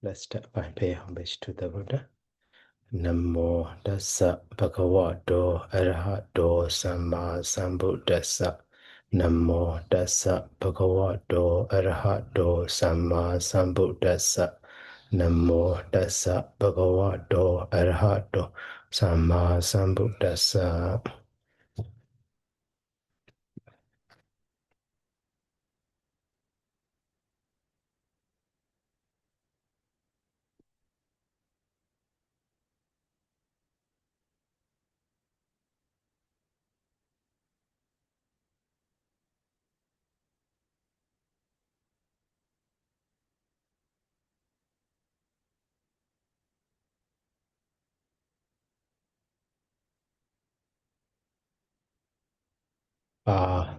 Let's start by paying homage to the Buddha. Namo tassa bhagavato arahato samma sambuddhassa. Namo tassa bhagavato arahato samma sambuddhassa. Namo tassa bhagavato arahato samma sambuddhassa.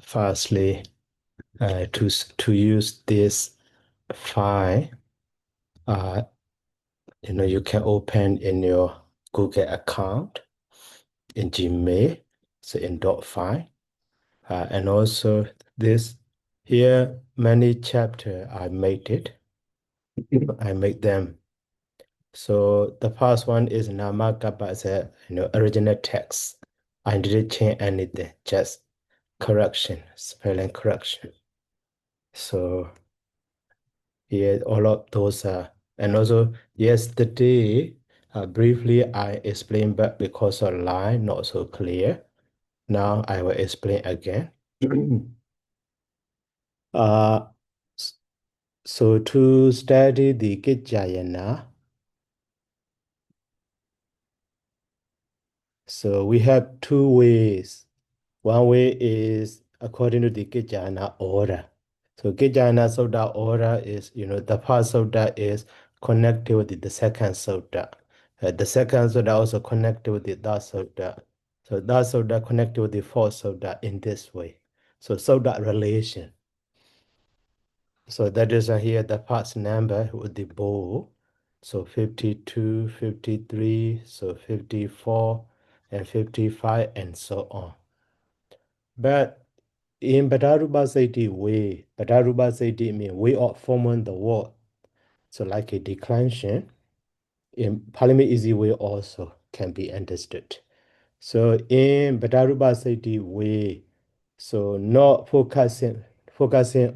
Firstly, to use this file, you can open in your Google account in Gmail, so in .file, and also this here many chapter I made it. I make them. So the first one is Nāma as a original text. I didn't change anything, just correction, spelling correction. So yeah, all of those are, and also yesterday, briefly I explained, but because of line not so clear, now I will explain again. uh, so to study the Kaccāyana, so we have two ways. One way is according to the Kaccāyana order. So Kaccāyana Sutta order is, the first Sutta is connected with the second Sutta. The second Sutta also connected with the third Sutta. So third Sutta connected with the fourth Sutta in this way. So Sutta relation. So that is here the parts number with the bow. So 52, 53, so 54, and 55, and so on. But in Bhadarubhasati way, Bhadarubhasati means way of forming the word. So like a declension, in Parliament easy way also can be understood. So in Bhadarubhasati way, so not focusing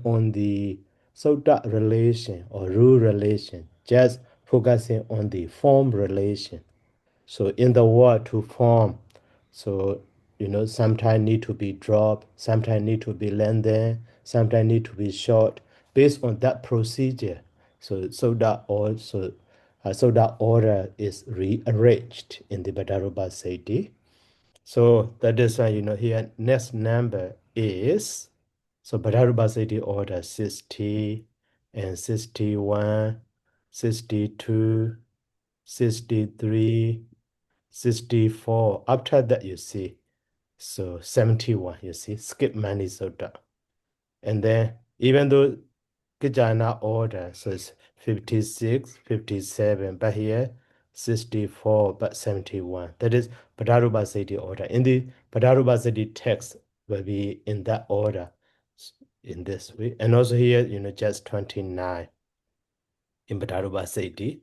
on the Sutta relation or rule relation, just focusing on the form relation. So in the word to form, so sometimes need to be dropped, sometimes need to be lengthened, sometimes need to be short, based on that procedure. So that order is rearranged in the Bhadarubhasati. So that is why here next number is so Bhadarubhasati order 60 and 61, 62, 63. 64. After that, you see, so 71, you see, skip many Sutta. And then, even though Kaccāyana order, so it's 56, 57, but here 64, but 71. That is Bhadarubhasati order. In the Bhadarubhasati text will be in that order, in this way. And also here, just 29 in Bhadarubhasati.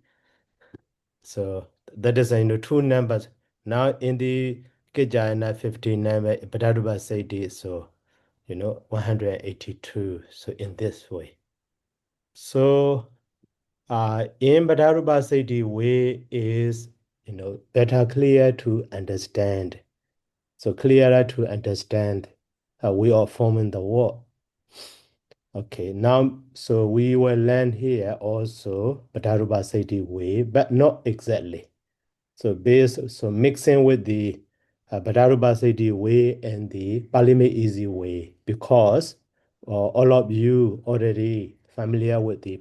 So that is, two numbers. Now in the Kaccāyana 59, Bhadarubhasati, so 182. So in this way. So in Bhadarubhasati way is better clear to understand. So clearer to understand how we are forming the word. Okay, now so we will learn here also Bhadarubhasati way, but not exactly. So mixing with the Bhadarubhasati way and the Palime easy way, because all of you already familiar with the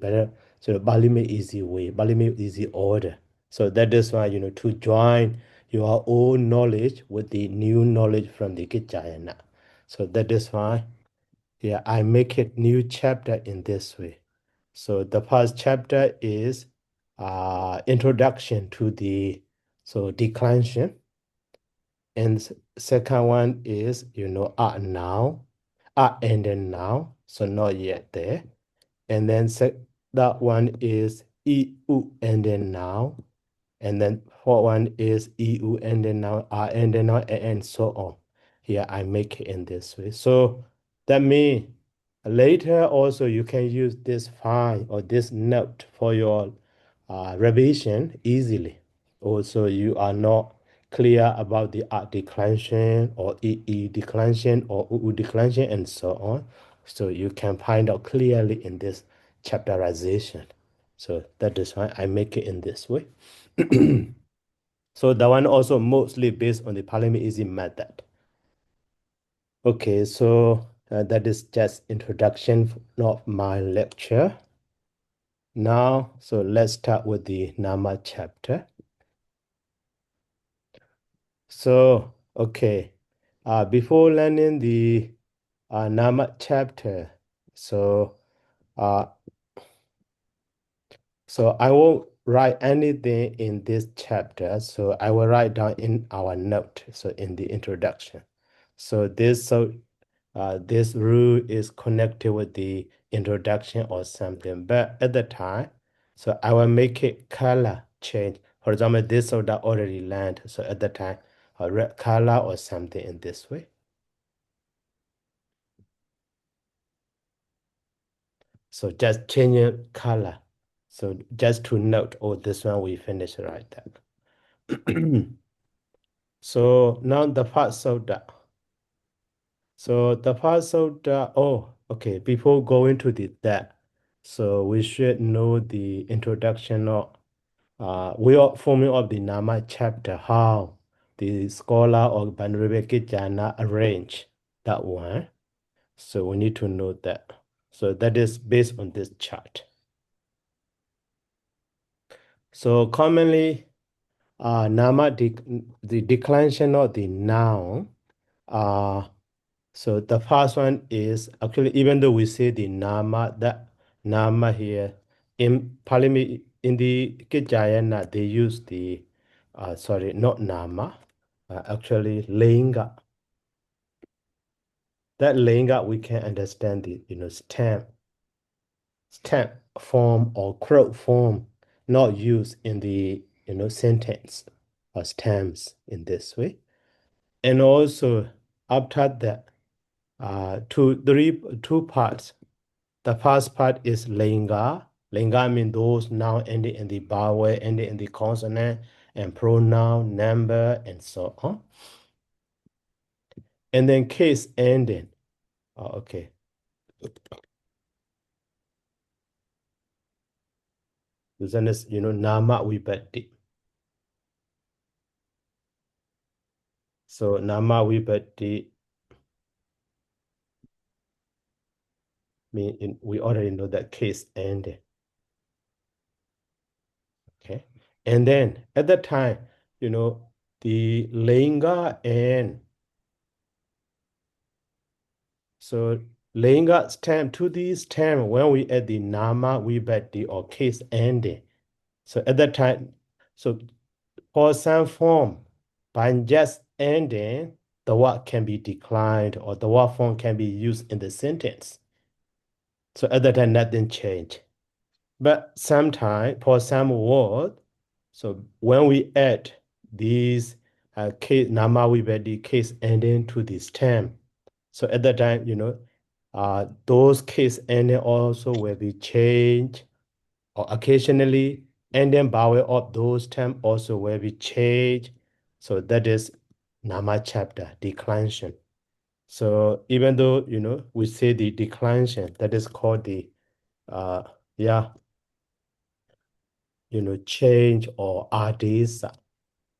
Palime easy way, Palime easy order. So that is why to join your own knowledge with the new knowledge from the Kaccāyana. So that is why I make it new chapter in this way. So the first chapter is introduction to the declension, and second one is now, and then now, so not yet there, and then that one is EU ending noun. And then fourth one is EU ending noun, R ending noun, and so on. Here I make it in this way. So that means later also you can use this file or this note for your revision easily. Also, you are not clear about the R declension or EE declension or UU declension and so on. So you can find out clearly in this chapterization. So that is why I make it in this way. So that one also mostly based on the polymerism method. Okay, so that is just introduction of my lecture. Now, so let's start with the Nāma chapter. So, okay, before learning the Nāma chapter, so uh, so I won't write anything in this chapter. So I will write down in our note. So in the introduction. So this rule is connected with the introduction or something. But at the time, so I will make it color change. For example, this soda already land. So at the time, a red color or something in this way. So just changing color. So just to note, oh, this one we finished right there. So now the first soda. So the first soda, oh, okay, before going to that, so we should know the introduction of, we are forming of the Nāma chapter, how the scholar of Kaccāyana arrange that one. So we need to know that. So that is based on this chart. So commonly, Nāma, the declension of the noun, so the first one is actually, even though we say the Nāma, that Nāma here, in Pali, in the Kaccāyana, they use the, sorry, not Nāma, actually Linga. That Linga, we can understand the, stem form or crowd form, not used in the, sentence or stems in this way. And also after that, two parts. The first part is linga. Linga means those noun ending in the vowel, ending in the consonant, and pronoun, number, and so on. And then case ending. Oh, okay. Then is, Nāma vibhati. So Nāma vibhati mean we already know that case ending. Okay. And then at that time, the linga and so linga stem to this stem when we add the Nāma vibhati or case ending. So at that time, so for some form, by just ending, the word can be declined or the word form can be used in the sentence. So at that time, nothing changed. But sometimes, for some word, so when we add these case Nāma vibhati case ending to the stem, so at that time, those case ending also will be changed, or occasionally ending vowel of those terms also will be changed. So that is Nāma chapter, declension. So even though, we say the declension, that is called the, yeah, change or adesa.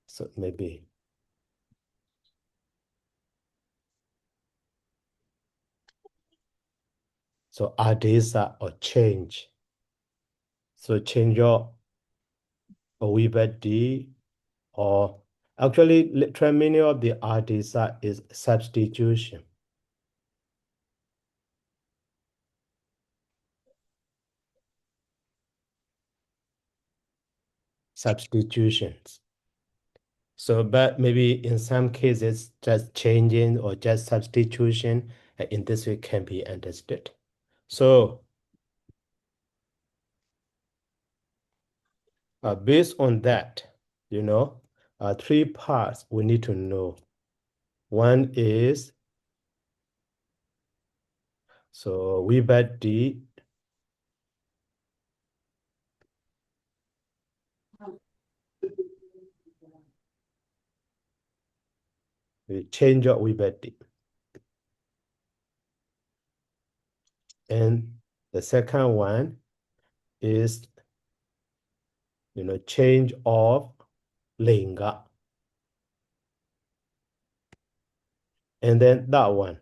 So maybe. So adesa or change. So change your vibhati or actually literal meaning of the adesa is substitution. Substitutions. So, but maybe in some cases, just changing or just substitution in this way can be understood. So, Based on that, three parts we need to know. One is, so Vibhati, the change of Vibhati. And the second one is, change of Linga. And then that one,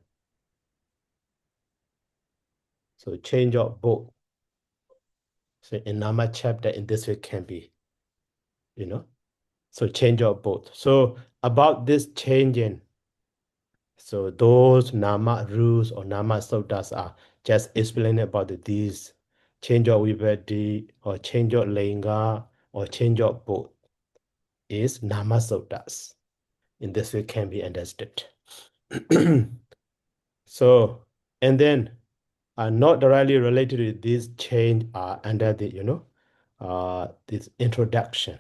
so change of both. So in Nāma chapter, in this way can be, so change of both. So about this changing, so those Nāma rules or Nāma suttas are just explaining about these change of Vibhati or change of Linga or change of both is Nāma suttas. In this way can be understood. So, and then are not directly related to this change are under the, this introduction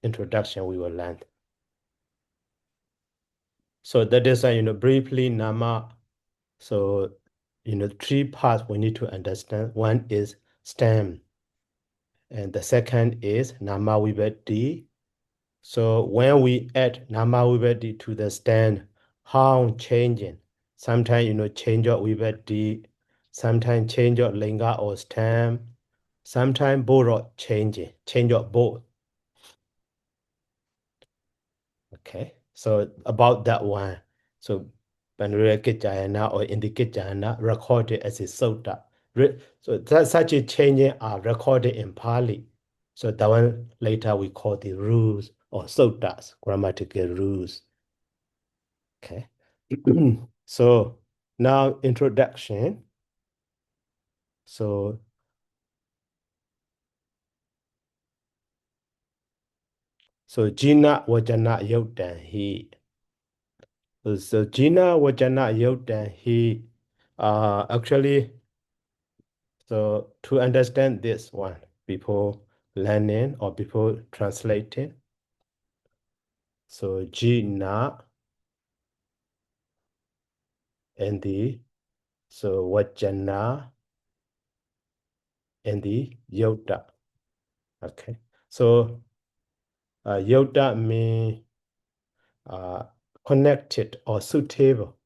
we will learn. So that is, briefly Nāma. So, three parts we need to understand. One is stem, and the second is Nāma Vibhati. So when we add Nāma Vibhati to the stem, how changing? Sometimes, change of Vibhati, sometimes change of Linga or stem, sometimes both are changing, change of both. Okay, so about that one. So Kaccāyana or in the Kaccāyana recorded as a sutta. So that such a changing are recorded in Pali. So that one later we call the rules or suttas, grammatical rules. Okay. So now introduction. So Jina Vajana Yodhan he. So Jina Vajana Yodhan he actually, so to understand this one, people learning or people translating. So Jina and the, so Vajana and the Yoda. Okay. So Yoda means connected or suitable.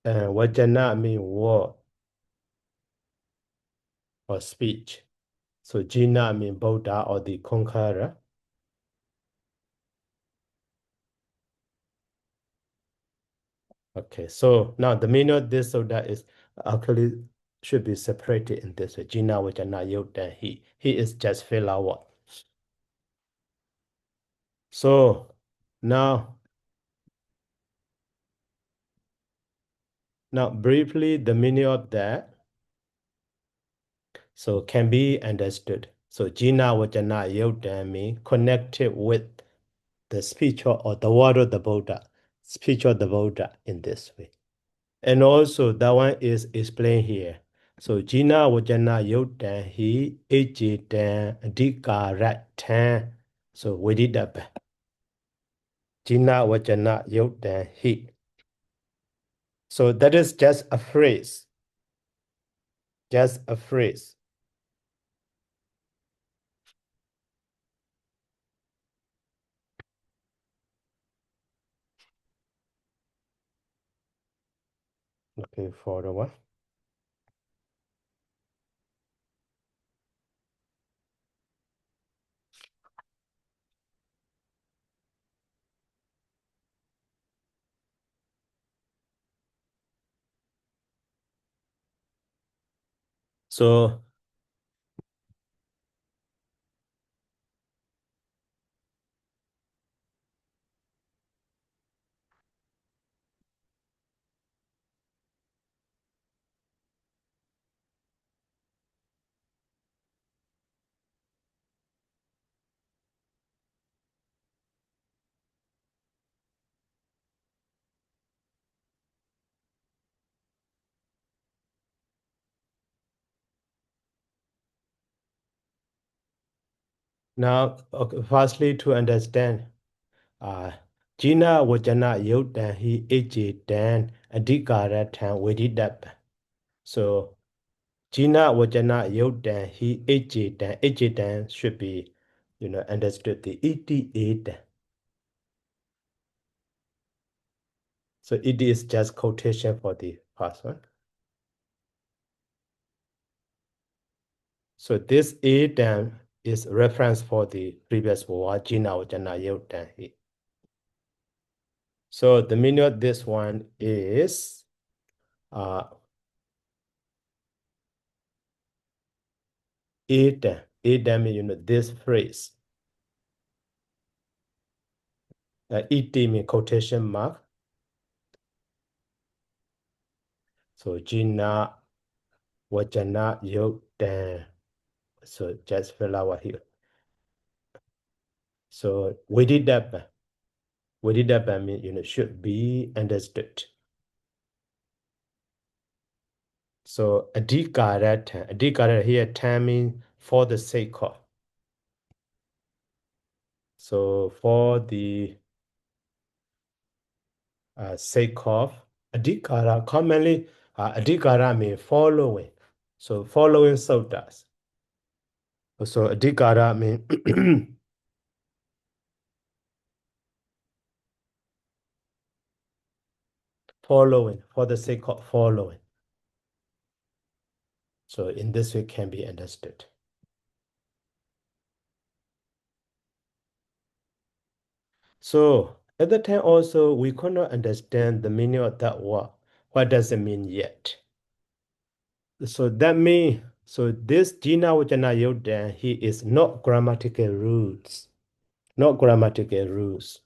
And Vajana means word or speech. So Jina means Buddha or the conqueror. Okay, so now the meaning of this Buddha is actually should be separated in this way. Jina Vajana Yoda he. He is just flower. So now briefly the meaning of that. So can be understood. So Jina Vajana Yoda means connected with the speech or the word of the Buddha, speech of the Buddha in this way. And also that one is explained here. So Jina Vajana Yodan Hi Ejitan Adhikaratan. So we did that. Jina Vajana Yodan Hi. So that is just a phrase. Just a phrase. Okay, for the one. So Now, okay, firstly, to understand, Jina Wajana Yodan he Eji Dan Adikara Tan Wedidap. So Jina Wajana Yodan he Eji Dan should be, understood the 88. So it is just quotation for the first one. So this A Dan is reference for the previous word, Jina Wajana Yodan he. So the meaning of this one is Adam, this phrase. ET mean quotation mark. So Jina Wajana Yodan. So just fill out here. So Vedidabba mean should be understood. So adhikara here timing for the sake of. So for the sake of adhikara, commonly adhikara mean following. So following sodas. So adhikara mean following, for the sake of following. So in this way can be understood. So at the time also, we could not understand the meaning of that word. What does it mean yet? So that means, so this Jina Vajana Yodan, he is not grammatical rules. Not grammatical rules.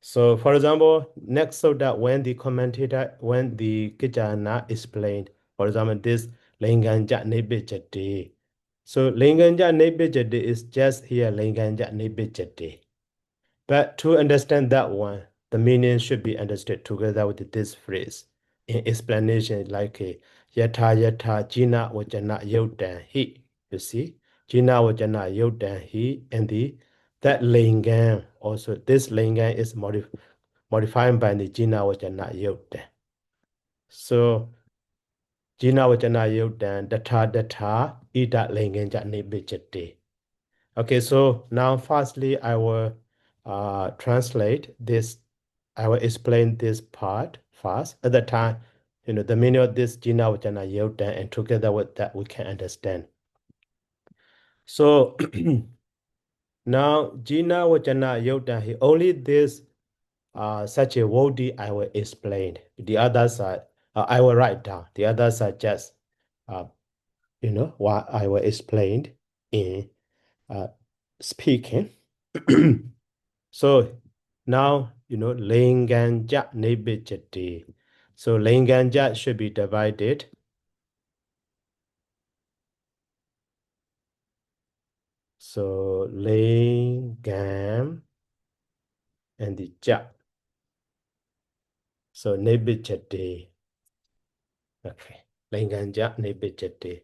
So for example, next so that when the commentator, when the Kaccāyana explained, for example, this Linganja Nebejate. So Linganja Nebejate is just here Linganja Nebejate. But to understand that one, the meaning should be understood together with this phrase. In explanation, like yata yata jina vajana yodan hi. You see, jina vajana yodan hi, and that lingam also. This lingam is modified by the jina vajana yodan. So jina vajana yodan data ida lingam jani bijate. Okay, so now firstly, I will translate this. I will explain this part first. At the time, the meaning of this Jina Vajana Yodan, and together with that, we can understand. So now Jina Vajana Yodan, only this such a wording I will explain. The others are I will write down. The others are just what I will explain in speaking. So now, Linganja Nebijati. So Linganja should be divided. So Lingam and the Ja. So Nebijati. Okay. Linganja Nebijati.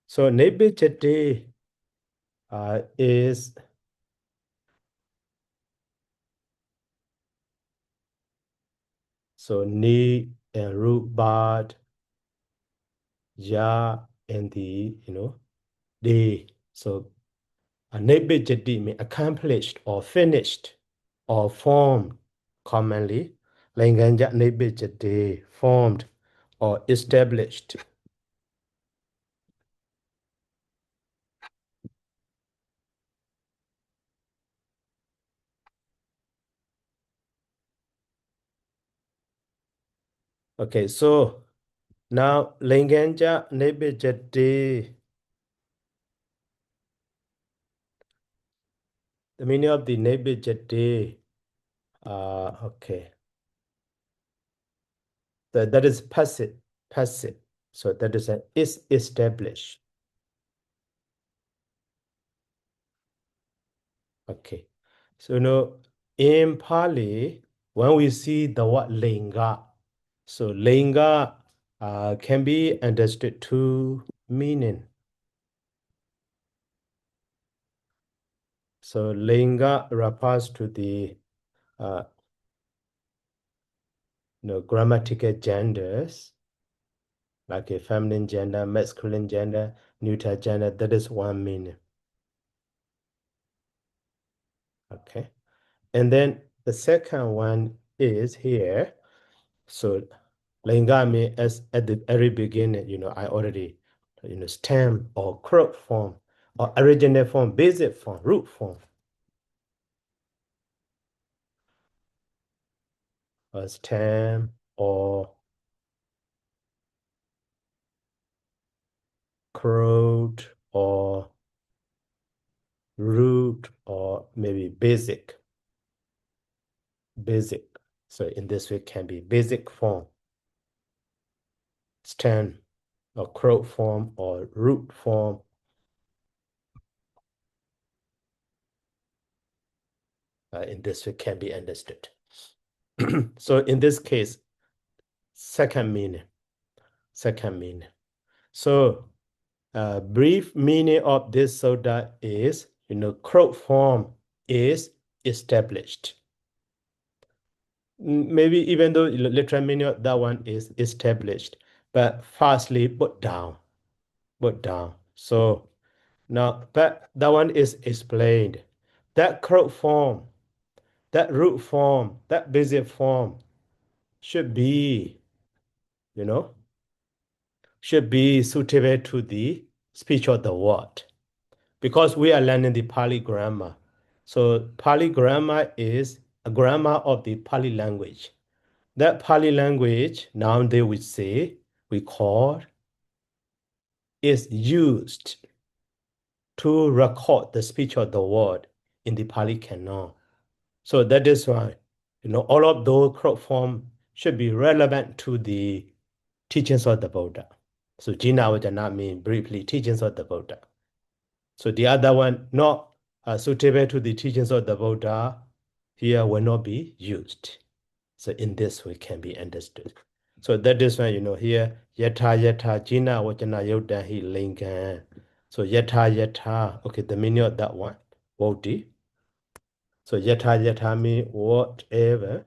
So Nebijati is so Ni and Rubad, Ja and the, they. So Nebijati means accomplished or finished or formed commonly. Linganja Nebijati, formed or established. Okay, so now Linganja Nebijati, the meaning of the Nebijati, okay. That is passive, passive. So that is established. Okay. So in Pali, when we see the word linga, So linga can be understood two meaning. So linga refers to the grammatical genders, like a feminine gender, masculine gender, neuter gender. That is one meaning. Okay. And then the second one is here. So Lingami, as at the very beginning, I already, stem or crop form or original form, basic form, root form. Or stem or crowd or root or maybe basic. So in this way can be basic form, stem or crowd form or root form. In this way can be understood. So in this case, second meaning. So brief meaning of this soda is, crowd form is established. Maybe even though literal meaning of that one is established, but firstly put down. So now that one is explained. That crowd form, that root form, that basic form should be, suitable to the speech of the word. Because we are learning the Pali grammar. So Pali grammar is a grammar of the Pali language. That Pali language, nowadays we call, is used to record the speech of the word in the Pali canon. So that is why, all of those crop form should be relevant to the teachings of the Buddha. So Jina Vajana mean briefly teachings of the Buddha. So the other one, not suitable to the teachings of the Buddha, here will not be used. So in this way can be understood. So that is why, here, yata, jina, vajana, yoda, hi, linga. So yata, okay, the meaning of that one, voti. So yata mean whatever.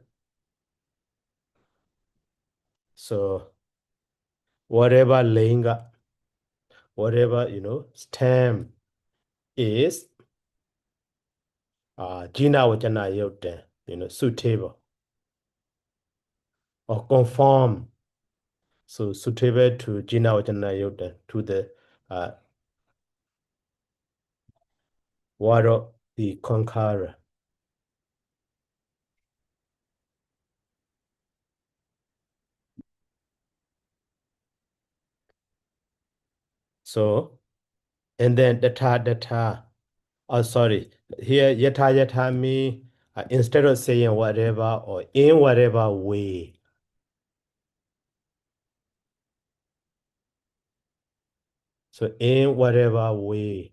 So whatever linga, whatever, stem is, jina, vajana, yoda, suitable or conform. So suitable to jina, vajana, yoda, to the word of the conqueror. So, and then data. Oh, sorry. Here, yata me, instead of saying whatever or in whatever way. So, in whatever way.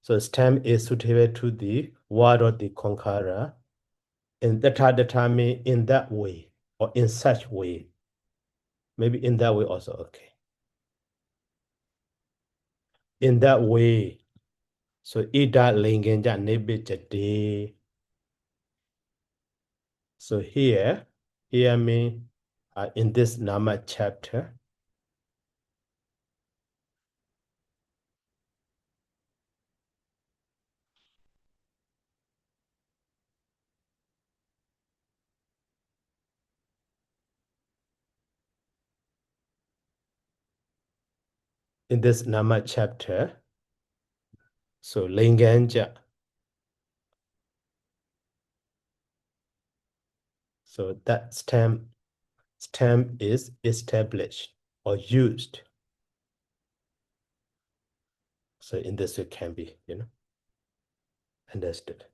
So, stem is suitable to the word of the conqueror. And data me in that way or in such way. Maybe in that way also, okay. In that way. So, ida lingenja nebijade. So, here me in this Nāma chapter. In this Nāma chapter, so Linganja. So that stem is established or used. So in this way can be, understood.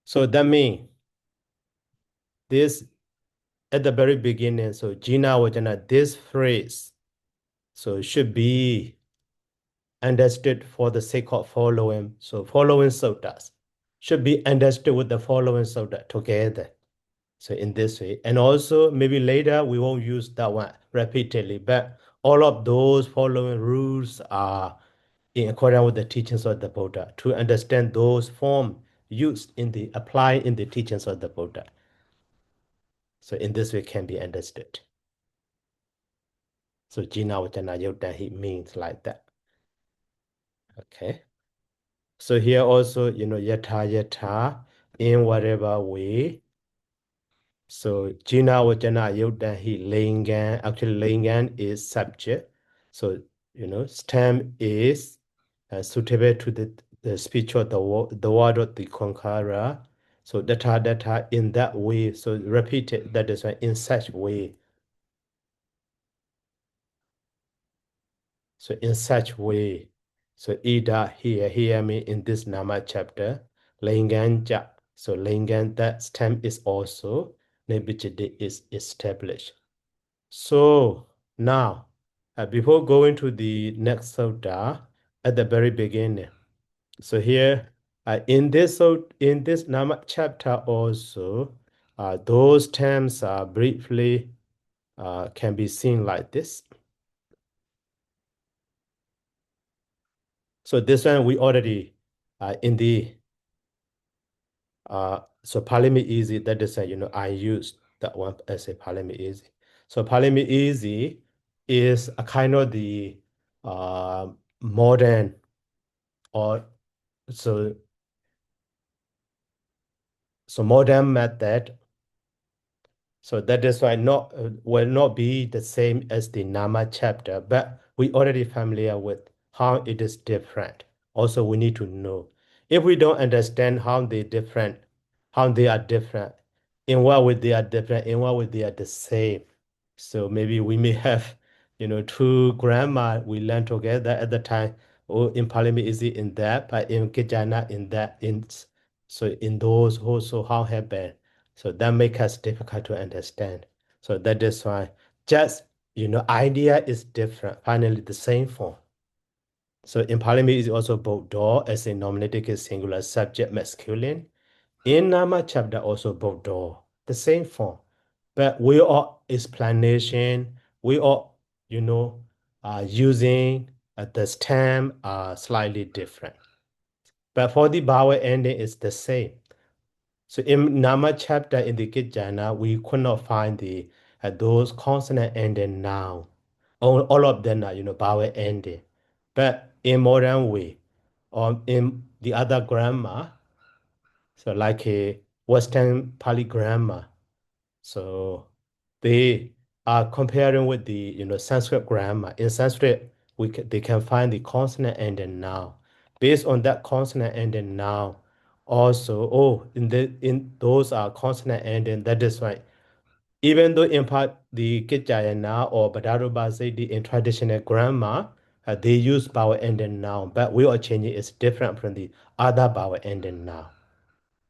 So that means this at the very beginning, so Jina Vajana, this phrase, so should be understood for the sake of following. So following suttas should be understood with the following sutta together. So in this way, and also maybe later we won't use that one repeatedly, but all of those following rules are in accordance with the teachings of the Buddha to understand those forms used in the applied in the teachings of the Buddha. So in this way can be understood. So Jina Vachana Yutta he means like that. Okay. So here also, yatha yatha in whatever way. So Jina Vachana Yutta he lingan. Actually lingan is subject. So stem is suitable to the speech of the word of the conqueror. So data in that way. So repeat it. That is why in such way. So in such way. So Ida here me in this Nama chapter. Lingan ja. So lingan that stem is also Nebichide is established. So now, before going to the next sutta, at the very beginning. So here, in this Nama chapter also, those terms are briefly can be seen like this. So this one we already in the so Palimi easy. That is I used that one as a Palimi easy. So Palimi easy is a kind of the modern or so modern method. So that is why not will not be the same as the Nama chapter, but we already familiar with how it is different. Also, we need to know. If we don't understand how they different, how they are different, in what way they are different, in what way they are the same. So maybe we may have, two grammar we learn together at the time. Oh, in Pali is it in that, but in Kaccāyana in that. So in those also how happen. So that make us difficult to understand. So that is why just, idea is different. Finally, the same form. So in Pali is also Bodho as a nominative case singular subject masculine. In Nama chapter also Bodho, the same form. But we are explanation, we are, using the stem are slightly different. But for the vowel ending, it's the same. So in Nama chapter in the Kaccāyana, we could not find those consonant ending noun. All of them are, vowel ending. But in modern way, or in the other grammar, so like a Western Pali grammar, so they are comparing with the Sanskrit grammar. In Sanskrit, they can find the consonant ending noun. Based on that consonant ending noun, also in those are consonant ending. That is why even though in part the Kaccāyana or Badharubhasa, in traditional grammar, they use vowel ending noun, but we are changing is different from the other vowel ending noun.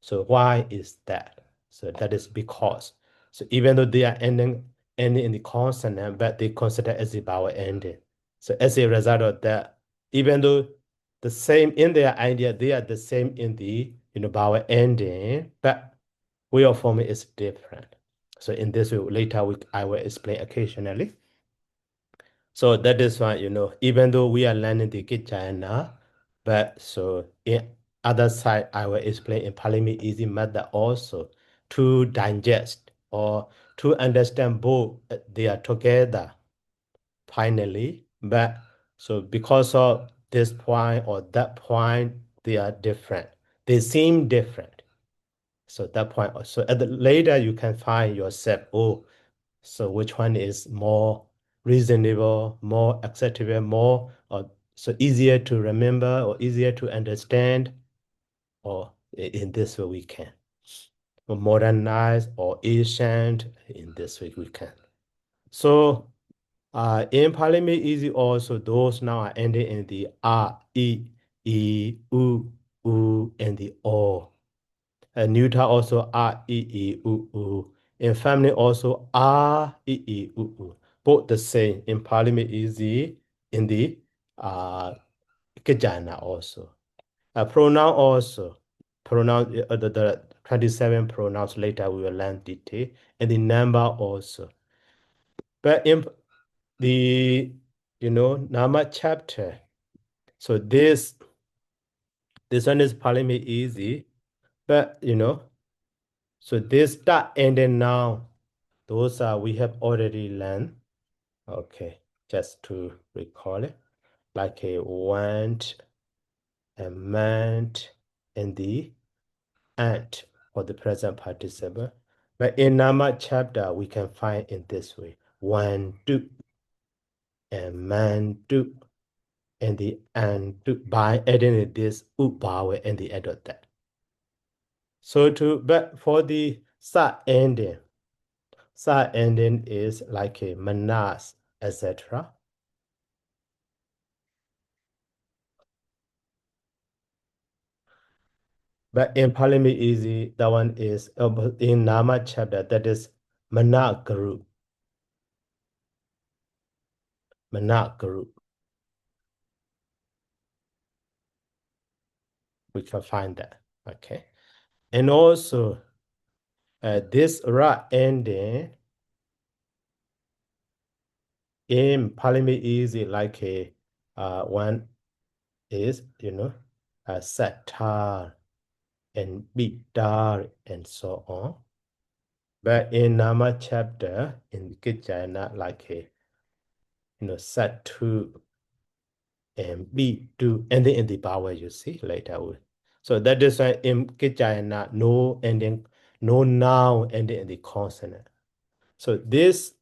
So why is that? So that is because. So even though they are ending in the consonant, but they consider as a vowel ending. So as a result of that, even though the same in their idea, they are the same in the vowel ending, but way of forming is different. So in this way, later I will explain occasionally. So that is why, even though we are learning the Kaccāyana, but so in other side, I will explain in Pali easy method also to digest or to understand both they are together finally. But so because of this point or that point, they are different. They seem different. So that point, so later you can find yourself, oh, so which one is more reasonable, more acceptable, more or so easier to remember or easier to understand, or in this way we can. Or modernized or ancient, in this way we can. So in Pali easy also those now are ending in the a, e, u, and the o. And neuter also a, u. In family also a, u. Both the same in Pali easy in the Kaccāyana also. Pronoun also. Pronoun, the 27 pronouns later we will learn detail, and the number also. But in the, Nāma chapter, so this one is probably easy, but, so this start and then now, those are, we have already learned. Okay, just to recall it, like a want, a meant, and the ant for the present participle. But in Nāma chapter, we can find in this way: want to, and man to, and the ant to, by adding this upawa and the end of that. So but for the sa ending is like a manas, etc. But in Pali easy, that one is in Nāma chapter, that is managaru. Managaru. We can find that. Okay. And also this ra ending in Pali easy, like a one is, satar and bidar and so on. But in Nāma chapter, in Kaccāyana, like a, satu and bidu, and then in the power you see later. So that is why in Kaccāyana, no ending, no noun ending in the consonant. So this,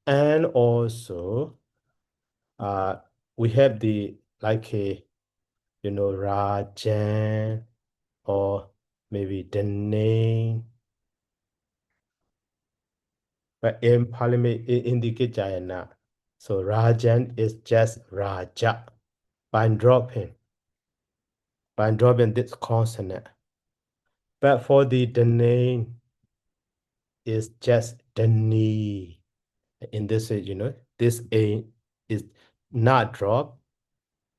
and also we have the like a, Rajan, or maybe the name. But in Pali, in the Kaccāyana, so Rajan is just Raja by dropping this consonant. But for the name is just Dani. In this, this A is not dropped,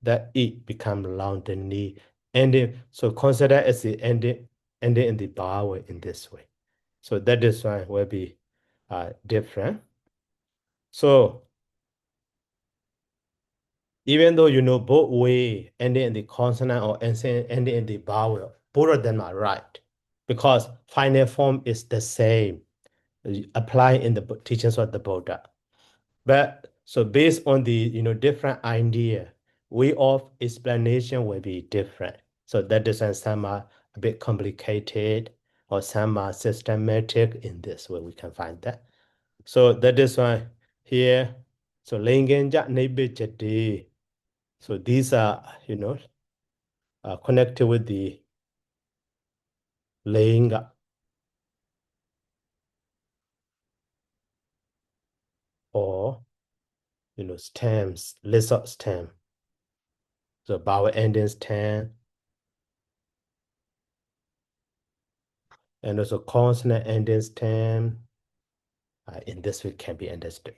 that it become long Dani. And so consider as the ending in the vowel in this way. So that is why will be different. So even though both way ending in the consonant or ending in the vowel, both of them are right, because final form is the same, apply in the teachings of the Buddha. But so based on the different idea, way of explanation will be different. So that is why some are a bit complicated or some are systematic. In this way we can find that. So that is why here, so Lengenja Nebejati. So these are, connected with the Lenga or, stems, lizard stem. So vowel ending stem, and also consonant ending stem. In this way can be understood.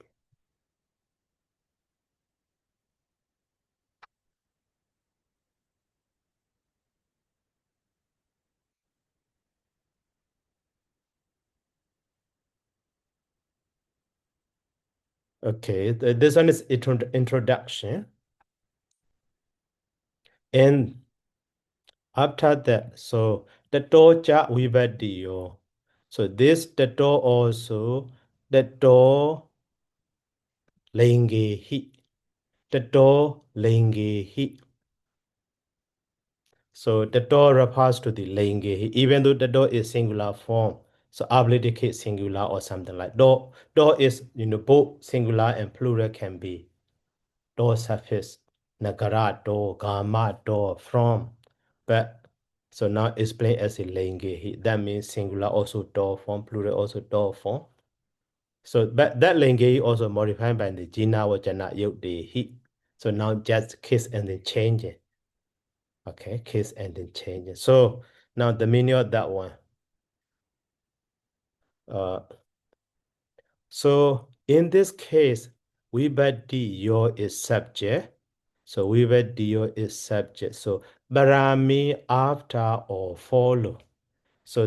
Okay, this one is introduction. And after that, so the tocha vivadiyo. So this the to also, the to lengehi. The to lengehi. So the door refers to the lengehi, even though the door is singular form. So obligate singular or something like door. Door is, both singular and plural can be. Door suffix, nagara door, gama door, from. But so now explain as a lengehi. That means singular also door form, plural also door form. So but that lengehi also modified by the jina vajana yukdehi. So now just kiss and then change it. Okay, case ending changes. So now the meaning of that one. So in this case, we bet D, your is subject. So Vivadiyo is subject. So Barami after or follow. So uh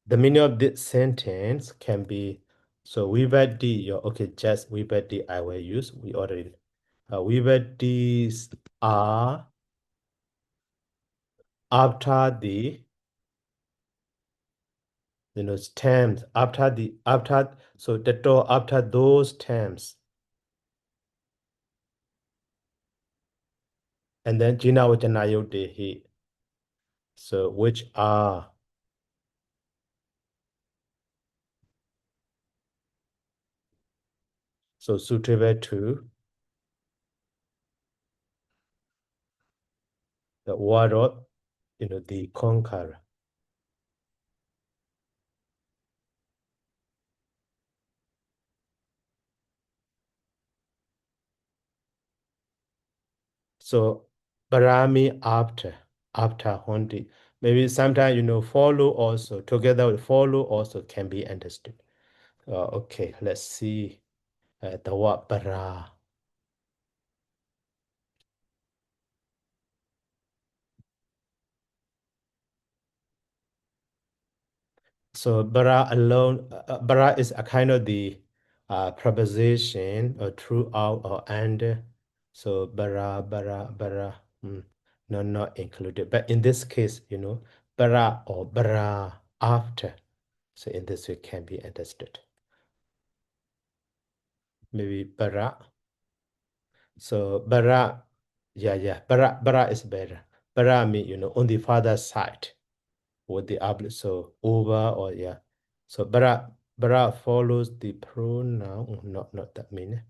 the meaning of this sentence can be, so Vivadiyo, okay, just Vivadi I will use. We already Vivadis are after the terms, so the door after those terms. And then Jina Vajanayo Dehi. So which are so suitable to the word of the conqueror. So Barami after Hondi. Maybe sometimes follow also together with follow also can be understood. Okay, let's see the word bara. So bara alone, bara is a kind of the preposition or throughout or and. So bara, no, not included. But in this case, bara or bara after. So in this way can be understood. Maybe bara. So bara, yeah, bara is better. Bara mean, on the father's side with the so over or yeah. So bara follows the pronoun, not that meaning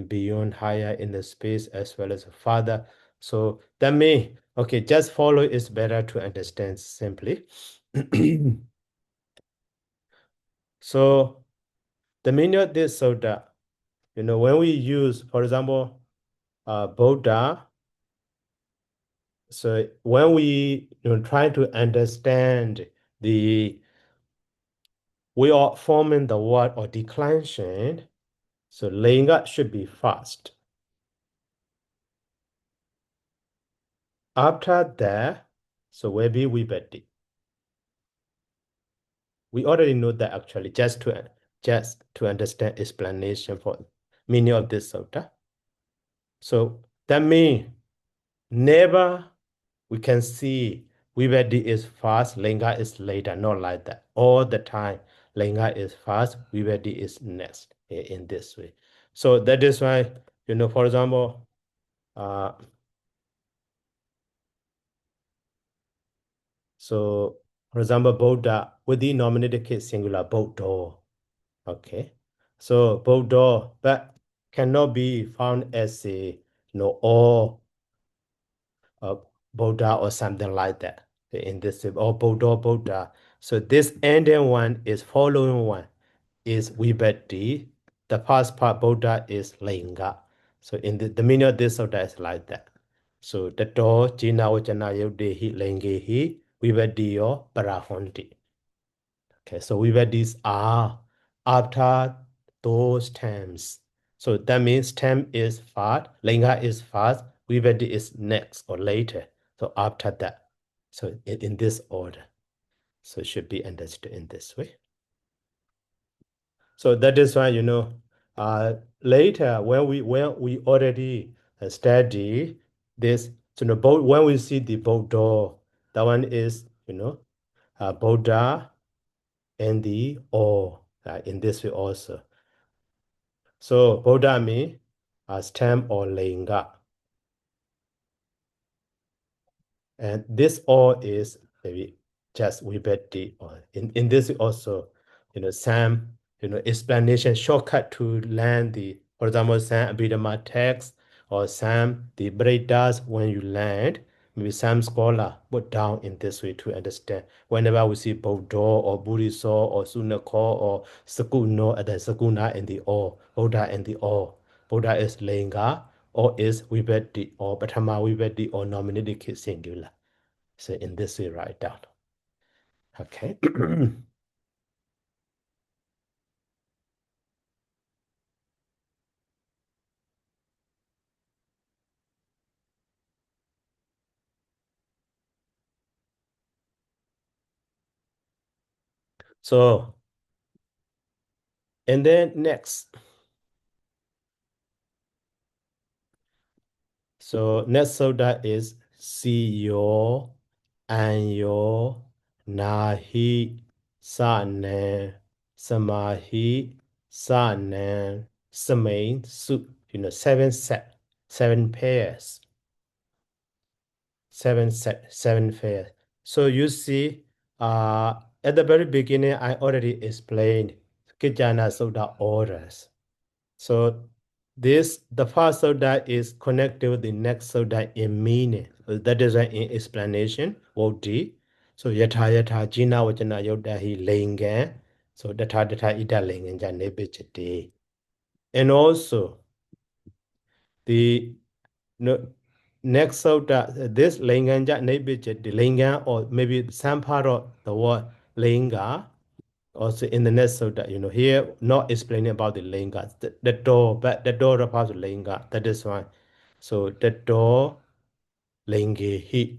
beyond, higher in the space as well as father. So that means, okay, just follow is better to understand simply. So the meaning of this soda, when we use, for example, Buddha, so when we try to understand we are forming the word or declension, so linga should be fast. After that, so where be we vibhati. We already know that actually, just to understand explanation for meaning of this sutta. So that means never we can see Vibhati is fast, Linga is later, not like that. All the time, Linga is fast, Vibhati is next in this way. So that is why, for example, uh, so for example, Buddha with the nominated case singular, Buddha. Okay. So Buddha, but cannot be found as a or Buddha or something like that in this or Buddha. So this ending one is following one is Vibhati. The first part Buddha is Linga. So in the meaning of this Buddha is like that. So the door Jina Vajana Yudehi Lengehi Vibhatiyo Parahonti. Okay, so Vibhadis are after those terms. So that means term is fast, Linga is fast, Vibhadi is next or later. So after that. So in this order. So it should be understood in this way. So that is why, later when we already study this, so when we see the Buddha, that one is, Buddha and the or in this way also. So Buddha means stem or linga. And this all is maybe just Vibhati or in this also, some explanation shortcut to learn the, for example, some Abhidhamma text or some the Vedas when you learn, maybe some scholar put down in this way to understand. Whenever we see Buddha or Buddhist or Sunaka or Sakuno at the Sakuna and the or, Buddha and the or. Buddha is Linga or is Vibhati or Patama Vibhati or nominated case singular. So in this way, write down. Okay. So, and then next. So next soda is Siyo, Anyo, Nahi, Sanan, Samahi, Sanan, Samain, Su. Seven set, seven pairs, seven pairs. So you see, at the very beginning, I already explained Kaccāyana soda orders. So the first soda is connected with the next soda in meaning. So that is an explanation. Vodi. So yatha yatha jina vachana yoda hi lingan. So datha datha ida lingan ja nebichati. And also the no, next soda, this lingan ja nebichati lingan, or maybe some part of the word linga. Also in the next soda, here not explaining about the linga, the door, but the door about the linga, that is why. So the door lingehi.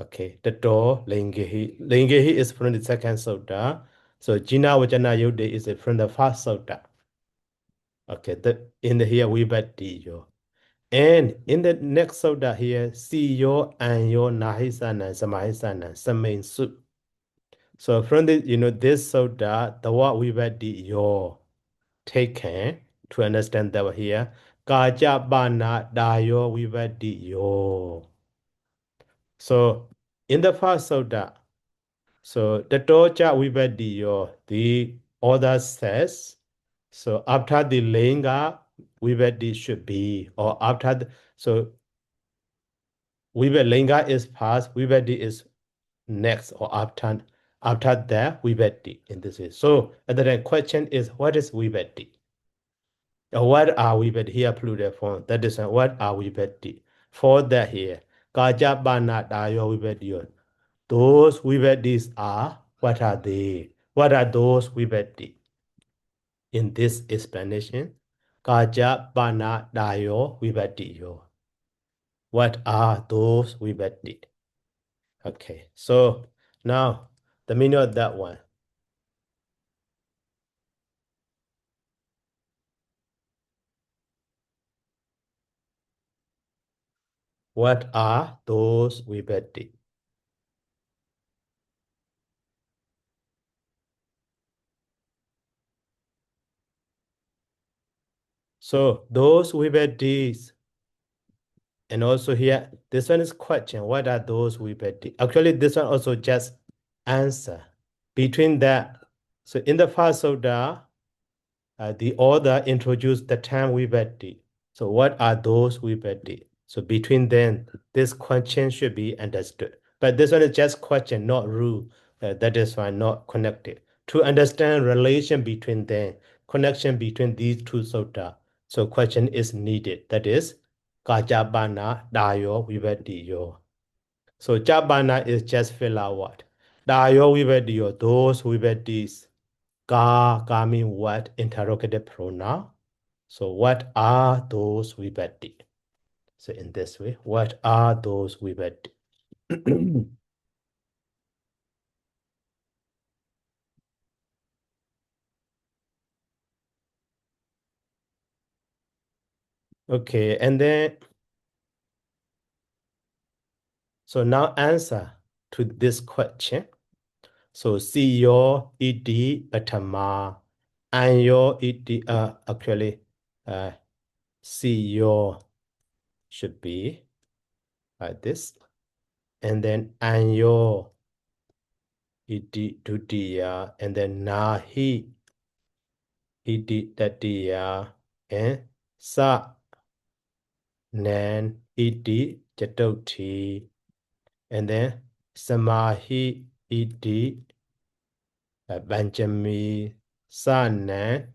Okay, the door lingehi. Lingehi is from the second soda. So Jina Vajana Yude is from the first soda. Okay, in the here we bet yo. And in the next soda here, see yo and yo nahisana samahisana samain soup. So from the this soda, the what we bet yo taken to understand that here. Kaccāyana dayo vivadi yo. So in the first soda, so the tocha vivadi yo, the author says, so after the linga, vivadi should be, or after so linga is past, vivadi is next, or after that vivadi in this way. So the question is, what is vivadi? What are we but here plural form? That is what are we but for that here. Kaccāyana dayo vibhati. Those vibhatis are, what are they? What are those vibhati? In this explanation, Kaccāyana dayo vibhati. What are those vibhati? Okay, so now the meaning of that one. What are those vibhati? So those vibhatis. And also here, this one is question. What are those vibhati? Actually, this one also just answer. Between that, so in the first soda, the author introduced the term vibhati. So what are those vibhati? So between them, this question should be understood. But this one is just question, not rule. That is why not connected. To understand relation between them, connection between these two soda, so question is needed. That is, Kaccāyana dayo vibhati yo. So Japana is just fill out what? Dayo vibhati yo, those vibhatis. Ka mean what? Interrogative pronoun. So what are those vibhati? So in this way, what are those vibhati? Okay, and then, so now answer to this question. So see your iti patama and your iti actually see your should be like this. And then anyo iti dutiya and then nahi iti tatiya and sa nan iti chatoti and then samahi iti banjami sa nan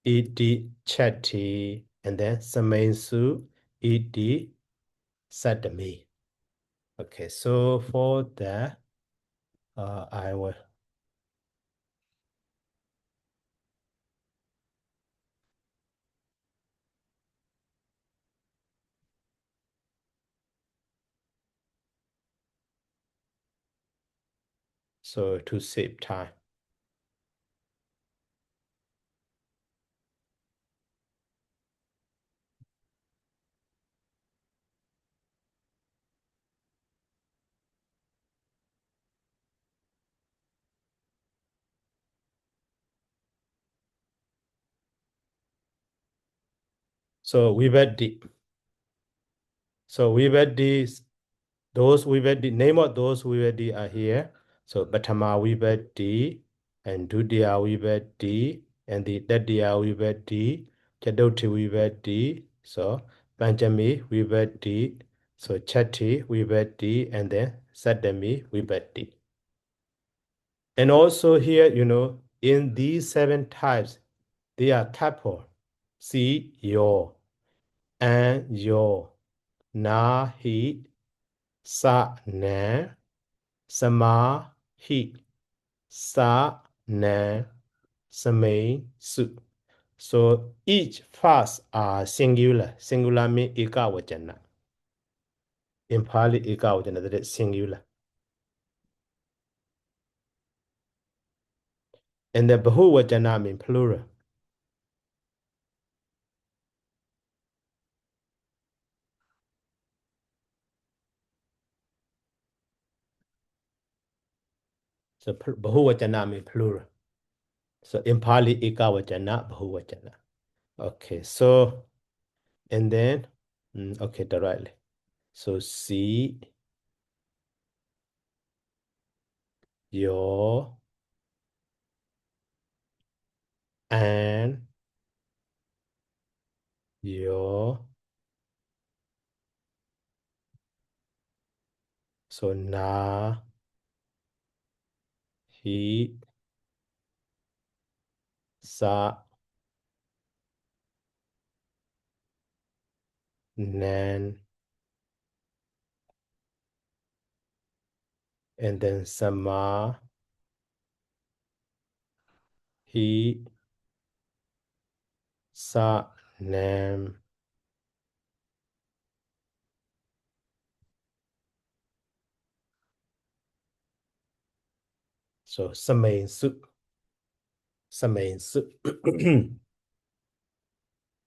iti chatti and then samainsu iti satami. Okay, so for that, I will. So to save time. So Vibhati. So Vibhati, those Vibhati, name of those Vibhati are here. So Patama Vibhati and Dutiya Vibhati and the Tatiya Vibhati, Chaturthi Vibhati, so Panchami Vibhati, so Chatti Vibhati, and then Sattami Vibhati. And also here, in these 7 types, they are coupled. See, your, and your, na, he, sa, na, sama, he, sa, na, samay, su. So each fast are singular. Singular means ekavachana. In Pali, ekavachana, that is singular. And the bahuvachana means plural. So bahuvachana means plural. So in Pali, ekavachana, bahuvachana. Okay, so, and then, okay, directly. So see, your, and your, so na, he, sa, nan, and then sama, he, sa, nam. So samay su, samay su.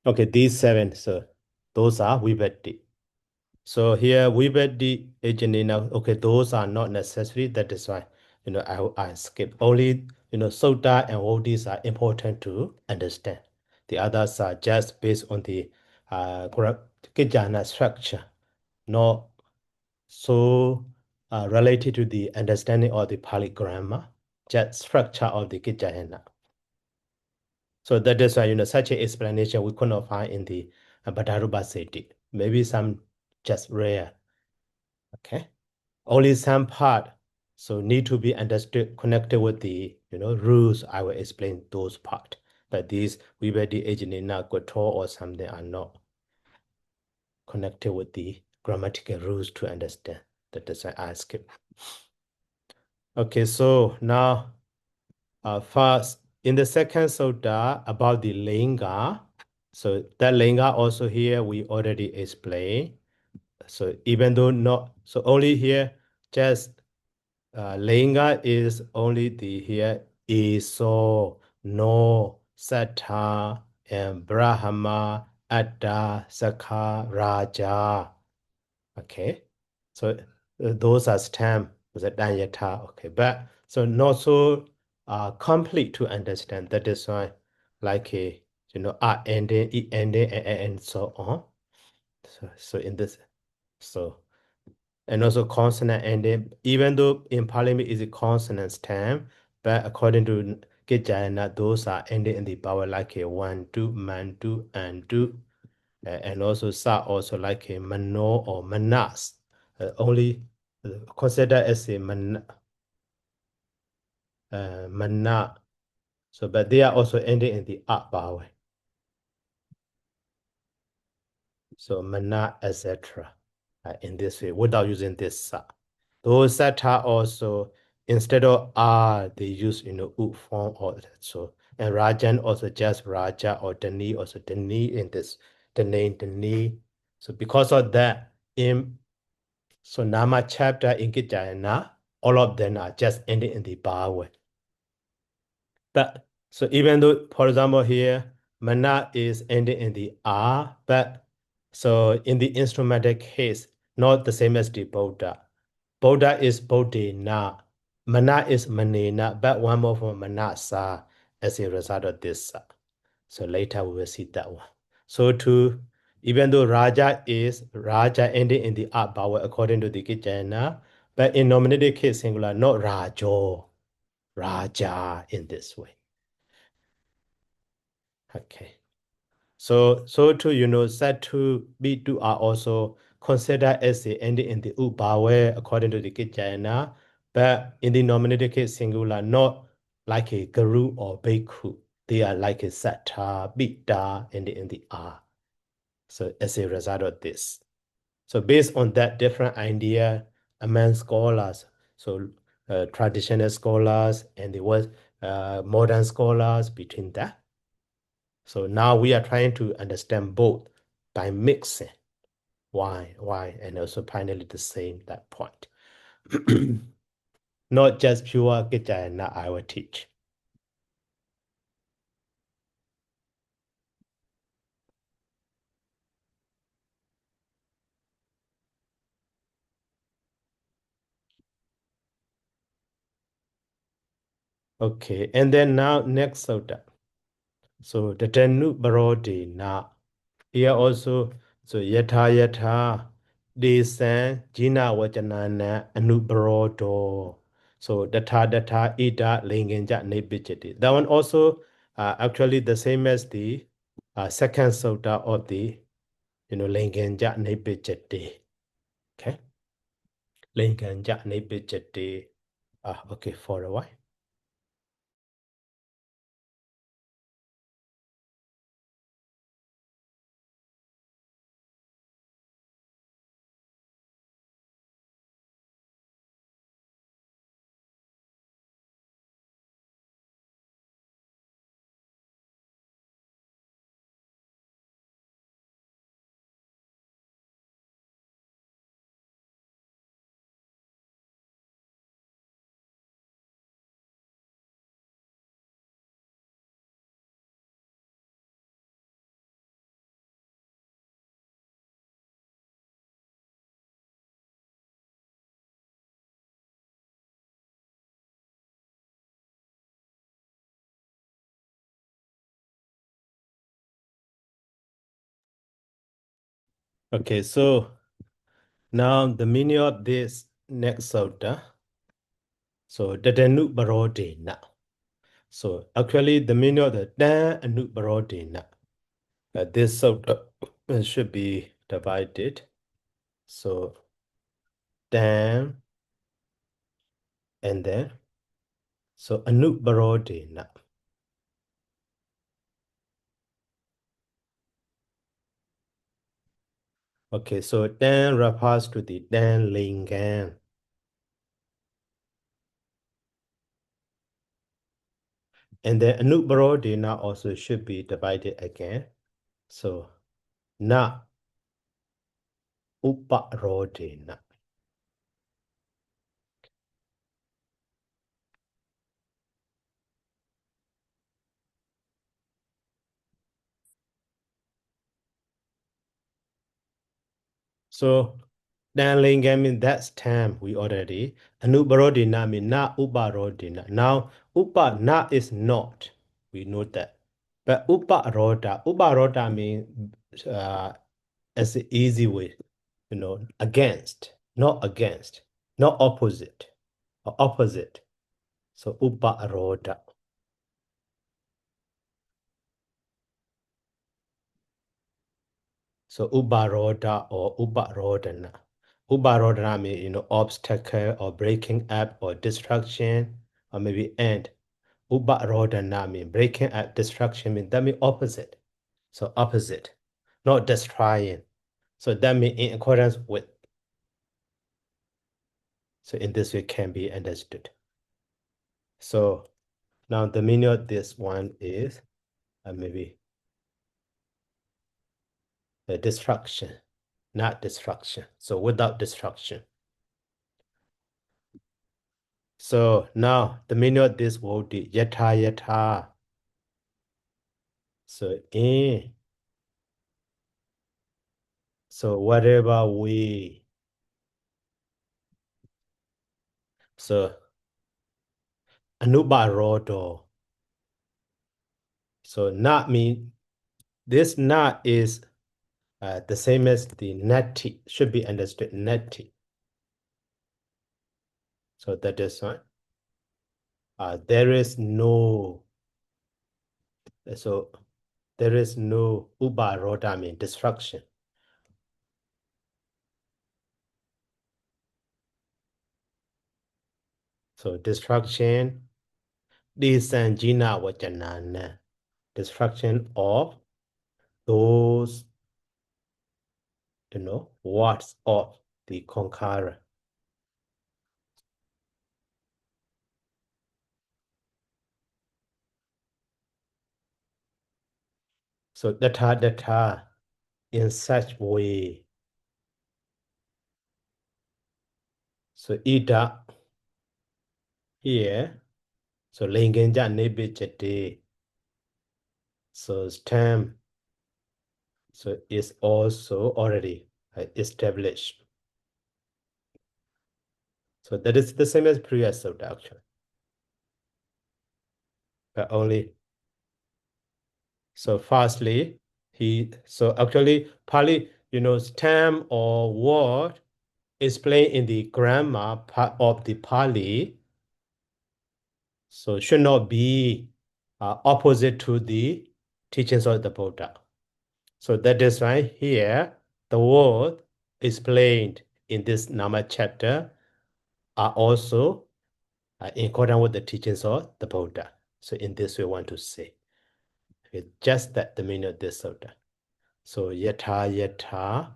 Okay, these 7, so those are Vibhati. So here Vibhati, Ejanina, okay, those are not necessary. That is why, I skip. Only, Sutta and Vodis are important to understand. The others are just based on the Kaccāyana structure, not so related to the understanding of the Pali grammar, just structure of the Kaccāyana. So that is why, such an explanation we could not find in the Bhattarupa Siddhi. Maybe some just rare. Okay. Only some part, so need to be understood, connected with the, rules. I will explain those part. But these Vibhati, Ejnana, Goto or something are not connected with the grammatical rules to understand. That is why I skip. Okay, so now, first, in the second sutta about the linga, so that linga also here we already explained. So even though not, so only here just linga is only the here Eso, No, Sattha, and Brahma, Atta, Sakha, Raja. Okay, so those are stem, the Danyata. Okay, but so not so complete to understand. That is why, like a A ending, E ending, and so on. So in this, so. And also consonant ending, even though in Pali is a consonant stem, but according to Kaccāyana, those are ending in the vowel like a one, two, man, two, and two. And also sa also like a mano or manas. Only consider as a mana. So, but they are also ending in the up vowel. So mana, etc. In this way, without using this sa. Those that are also, instead of R, they use, U form or that. So, and Rajan also just Raja or Dani, also Dani in this, Dani. So because of that, so Nāma chapter in Kaccāyana, all of them are just ending in the ba. But so even though, for example, here, mana is ending in the R, but so in the instrumental case, not the same as the Buddha. Buddha is Bodhina. Mana is Manena, but one more from Manasa as a result of this. So later we will see that one. So too, even though Raja is Raja ending in the R vowel according to the Kaccāyana, but in nominative case singular, not Rajo, Raja in this way. Okay. So too, set to be to are also considered as the ending in the ubawe according to the Kaccāyana, but in the nominative case singular, not like a guru or bhikkhu. They are like a satta, bita, ending in the R. So as a result of this. So based on that different idea among scholars, so traditional scholars and the modern scholars between that. So now we are trying to understand both by mixing why, and also finally the same that point. Not just pure Kaccāyana I will teach. Okay, and then now next sutta. So the Tenu Barodina. Here also, so yatha desan jina vajanana anubarodo. So datha ida lingenja nebichiti. That one also actually the same as the second sutta of the lingenja nebichiti. Okay, lingenja nebichiti. Okay, for a while. Okay, so now the meaning of this next sutta. So Tatanu Barodina. So actually the meaning of the Dan Anu Barodina. This sutta should be divided. So Dan and then so Anu Barodina. Okay, so Dan refers to the Dan Lingam. And then Anu Barodina also should be divided again. So Na Uparodina. So Dan Lingam means that's time we already. Anubarodina means na uparodina. Now upa na is not. We know that. But uparoda means as an easy way, against, not opposite, or opposite. So uparoda. So ubaroda or ubarodana. Ubarodana means, obstacle or breaking up or destruction or maybe end. Ubarodana means breaking up, destruction means that means opposite. So opposite, not destroying. So that means in accordance with. So in this way can be understood. So now the meaning of this one is maybe the destruction, not destruction. So without destruction. So now the meaning of this word is yatha yatha. So in. So whatever way. So anubarodo. So not mean this not is the same as the nati, should be understood nati. So that is one. There is no, so there is no ubaroda, mean destruction. So destruction, disanjina vajanana, destruction of those, words of the conqueror. So datha in such way. So ida here. So lingenja nebijate. So stem. So is also already established. So that is the same as previous subtraction. But only. So firstly, so actually Pali, stem or word is playing in the grammar part of the Pali. So should not be opposite to the teachings of the Buddha. So that is why here the word explained in this Nāma chapter are also in accordance with the teachings of the Buddha. So in this we want to say. Okay, just that the meaning of this sutta. So yatha yatha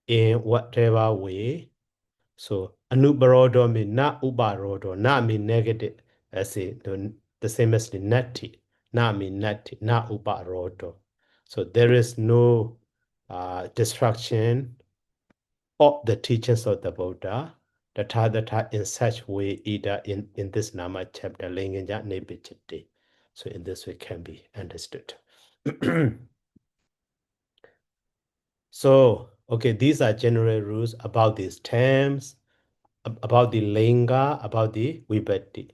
in whatever way. So anubarodo mean not ubarodo, not mean negative. I say the same as the nati, not mean nati, not ubarodo. So there is no destruction of the teachings of the Buddha, the Tathata in such way either in this Nāma chapter, Linganja Nebichiti. So in this way can be understood. So, okay, these are general rules about these terms, about the linga, about the vibhati.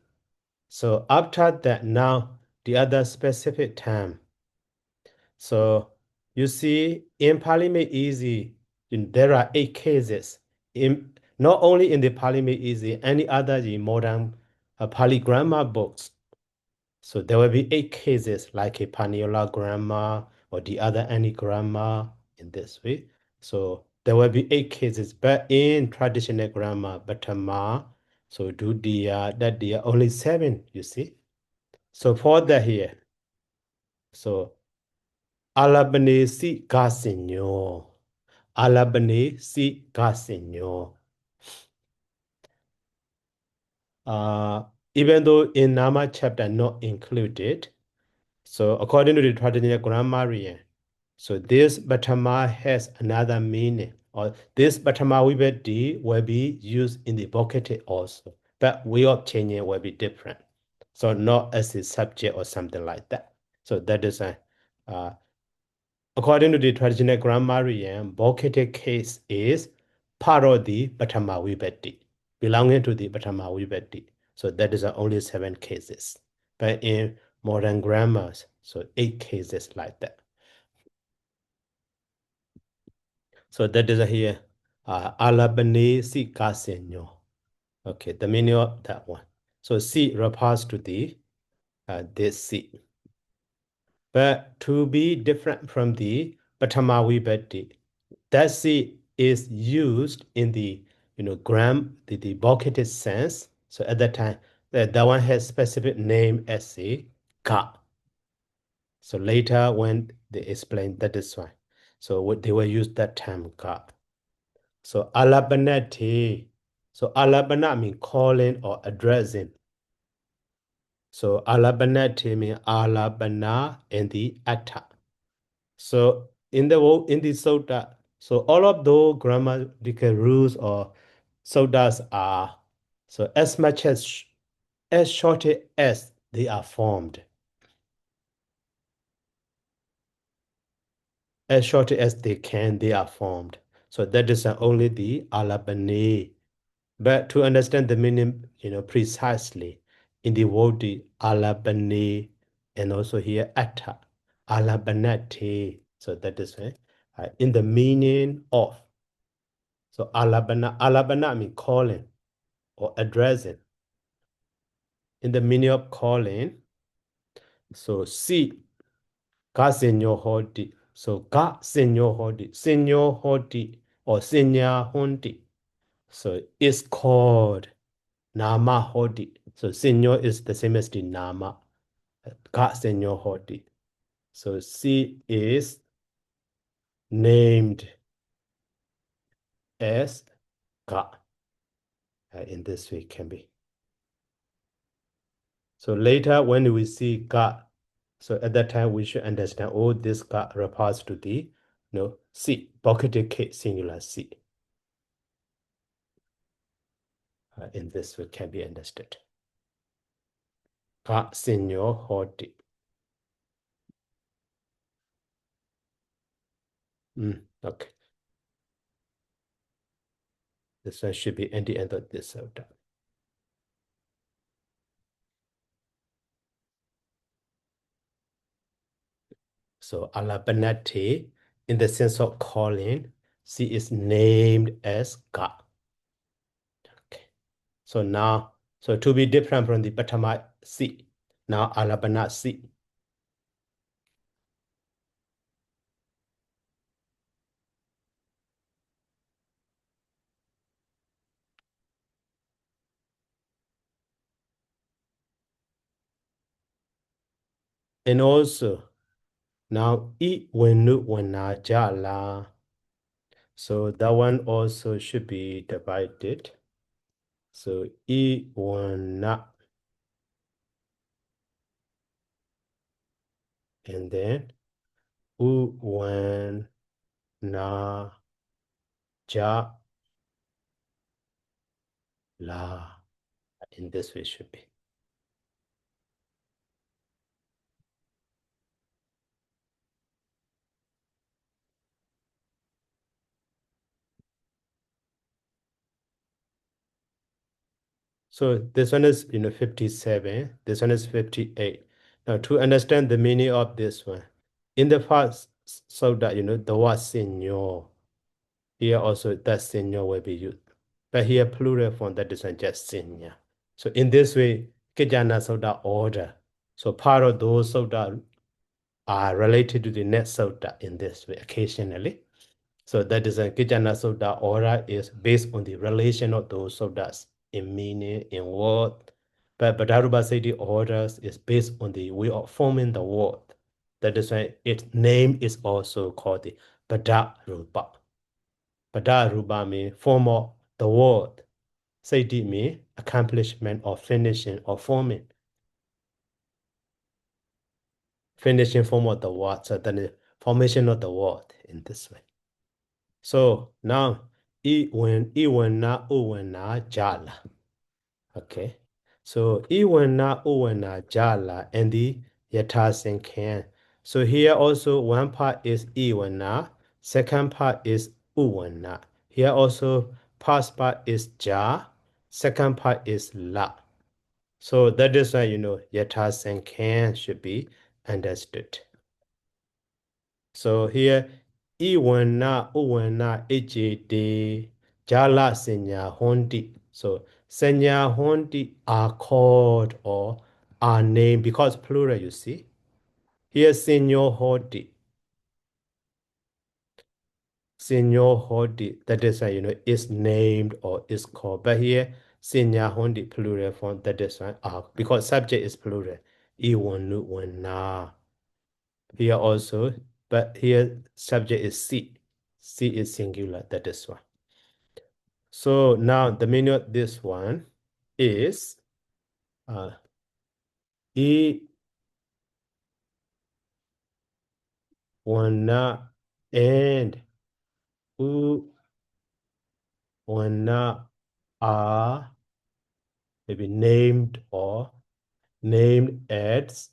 So after that, now the other specific term. So you see, in Pali Made Easy, there are 8 cases. Not only in the Pali Made Easy, any other the modern Pali grammar books. So there will be 8 cases like a Paniola grammar or the other any grammar in this way. So there will be 8 cases, but in traditional grammar, Batama, so Dudiya, that there are only 7, you see. So for that here, so Alabane si gasinyo. Alabane si gasinyo. Even though in Nāma chapter not included, so according to the traditional grammarian, so this Batama has another meaning, or this Batama Vibhati will be used in the Bhakti also, but way of changing will be different. So not as a subject or something like that. So that is a according to the traditional grammarian, Bhakti case is part of the Patama Vibhati, belonging to the Patama Vibhati. So that is only 7 cases. But in modern grammars, so 8 cases like that. So that is here, Alabane si kasenyo. Okay, the meaning of that one. So si refers to the this si. But to be different from the Patama Vibhati, that si is used in the the vocative sense. So at that time, that one has specific name as a ka. So later when they explain that is why. So what they will use that term ka. So alabanati. So alabana means calling or addressing. So alabanati means alabana and the atta. So in the sutta, so all of those grammatical rules or suttas are So as much as short as they are formed, as short as they can, they are formed. So that is only the alabane. But to understand the meaning, precisely, in the word the alabane, and also here atta, alabanate. So that is in the meaning of. So alabana means calling or addressing. In the meaning of calling, so si ka senyo hodi. So ka senyo hodi or senya hondi. So it's called Nāma hodi. So senyo is the same as the Nāma. Ka senyo hodi. So si is named as ka. In this way can be. So later when we see ka, so at that time we should understand, oh, this ka refers to the si, pocketed case singular si. In this way can be understood. Ka senyo hodi. Okay. This one should be at the end of this soda. So alabanate, in the sense of calling, she is named as God. Okay. So now, so to be different from the Patama si, now alabana si. And also, now I wenu wena jala. So that one also should be divided. So I wena. And then u wen na ja la. In this way should be. So this one is 57, this one is 58. Now to understand the meaning of this one, in the first so that the word senior, here also that senior will be used. But here plural form, that is one just senior. So in this way, Kaccāyana Sutta order. So part of those Sutta are related to the next Sutta in this way occasionally. So that is a Kaccāyana Sutta order is based on the relation of those suttas in meaning, in word. But Bhattarupa Siddhi orders is based on the way of forming the word. That is why its name is also called the Bhattarupa. Bhattarupa means form of the word. Siddhi means accomplishment or finishing or forming. Finishing form of the word. So then formation of the word in this way. So now, iwana uwana jala. Okay. So iwana uwana jala and the yatasin can. So here also one part is iwana, second part is uwana. Here also first part is ja, second part is la. So that is why yatasin can should be understood. So here, iwana uwana ejede jala senya hondi. So senya hondi are called or are named because plural, you see. Here, senyo hodi. Senyo hodi, that is why, is named or is called. But here, senya hondi plural form, that is why, because subject is plural. Iwanu wana. Here also, but here subject is si. Si is singular, that is one. So now the meaning of this one is I wana and u wana a maybe named or named as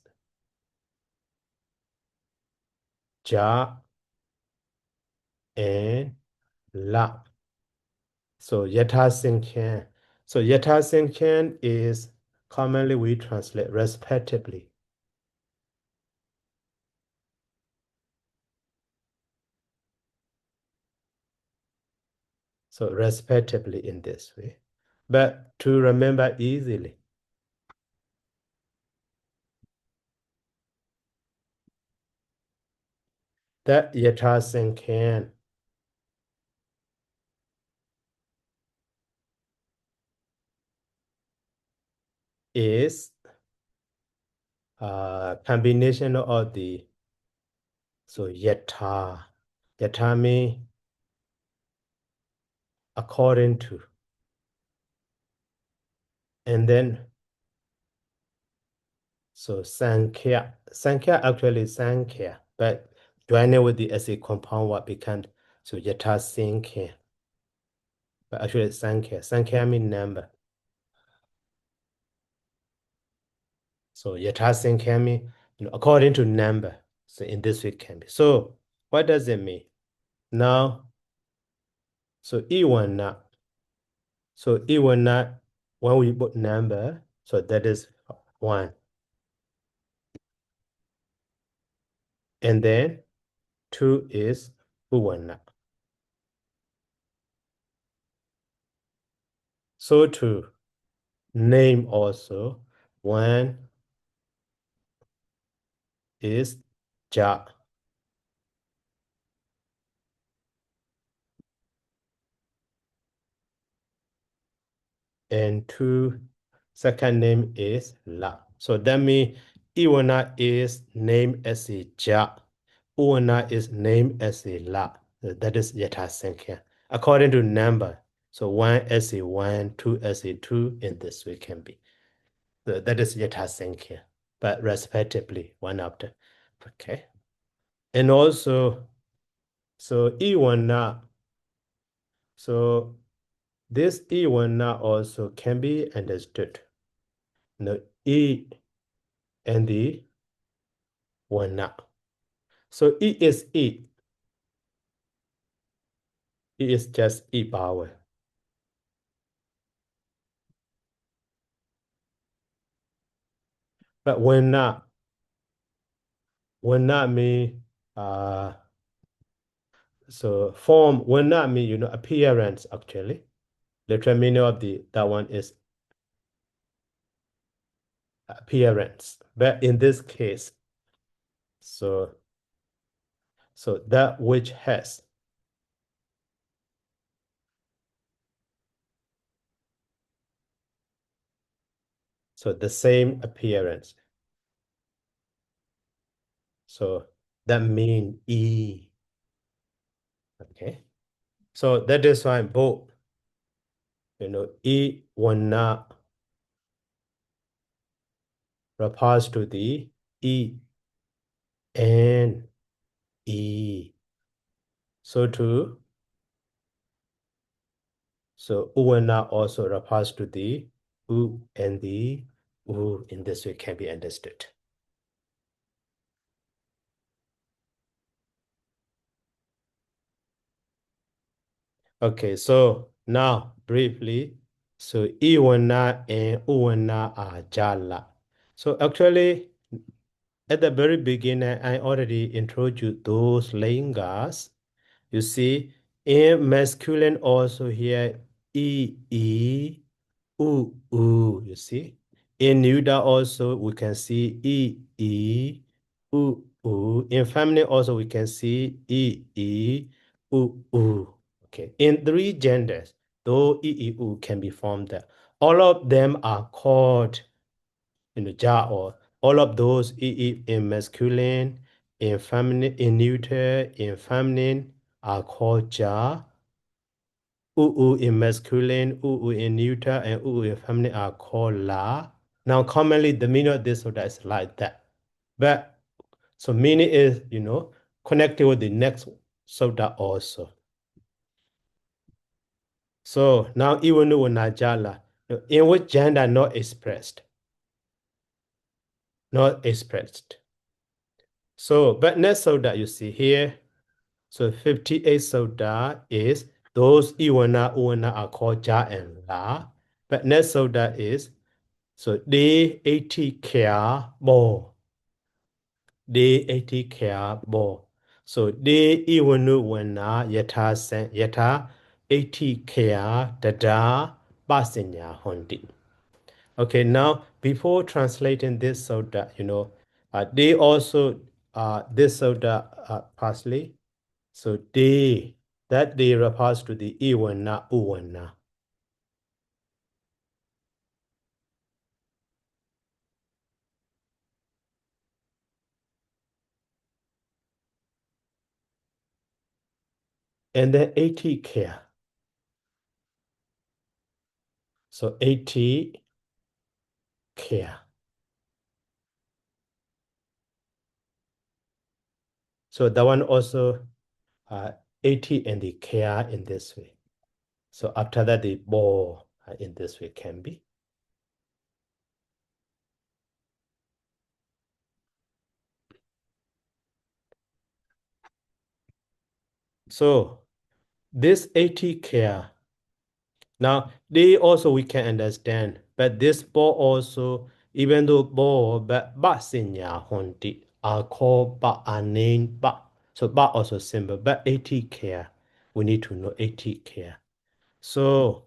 Ja and La. So Yatha Sinkhan. So Yatha Sinkhan is commonly we translate respectively. So respectively in this way. But to remember easily, that Yatha Sinkhan is a combination of the Yatha. Yatha means according to. And then Sankhya. Sankhya actually is Sankhya, but joining with the as a compound what becomes Yatha Sinkhan. But actually it's Sankhya. Sankhya means number. So Yatha Sinkhan means according to number. So in this way it can be. So what does it mean? Now, so Iwana. So Iwana, when we put number, so that is 1. And then 2 is Uwana. So to name also, 1 is Ja. And 2, second name is La. So that means Iwana is named as a Ja. Uwana is named as a La. That is Yatha Sankhya. According to number. So 1 as a 1, 2 as a 2, in this way can be. So that is Yatha Sankhya. But respectively, one after. Okay. And also, so Iwana. So this Iwana also can be understood. No, E and the Wana. So E is E. E is just E power. But Wana mean so form Wana mean appearance actually. Literal meaning of that one is appearance. But in this case, so that which has the same appearance. So that mean E. Okay. So that is why both, E Wana refers to the E and E. So too, so Uwana also refers to the U and the U. In this way can be understood. Okay, so now briefly, so Iwana and Uwana are Jala. So actually, at the very beginning, I already introduced those lingas. You see, in masculine also here, E, U, you see. In neuter also, we can see E, U. In feminine also, we can see E, U. Okay, in 3 genders, though U can be formed there. All of them are called Ja, or all of those in masculine, in feminine, in neuter, in feminine are called Ja. In masculine, in neuter, and in feminine are called La. Now, commonly, the meaning of this soda is like that. But, so meaning is, connected with the next soda also. So, now, Iwanu Najala. in which gender not expressed. Not expressed. So, but next soda you see here, so 58 soda is those Iwana Uwana are called Ja and La. But next soda is so day 80 care bo. Day 80 care bo. So day Iwanu Wana Yata Sen Yata 80 care Dada Basinya Hondi. Okay, now before translating this soda, they also this soda partially. So they that they refers to the iwana uwana. And then 80 care. So 80 care. So that one also 80 and the care in this way. So after that the bo in this way can be. So this 80 care. Now they also we can understand, but this bo also, even though bo but sinya honti are called ba are named ba. So ba also symbol, but 80 care. We need to know 80 care. So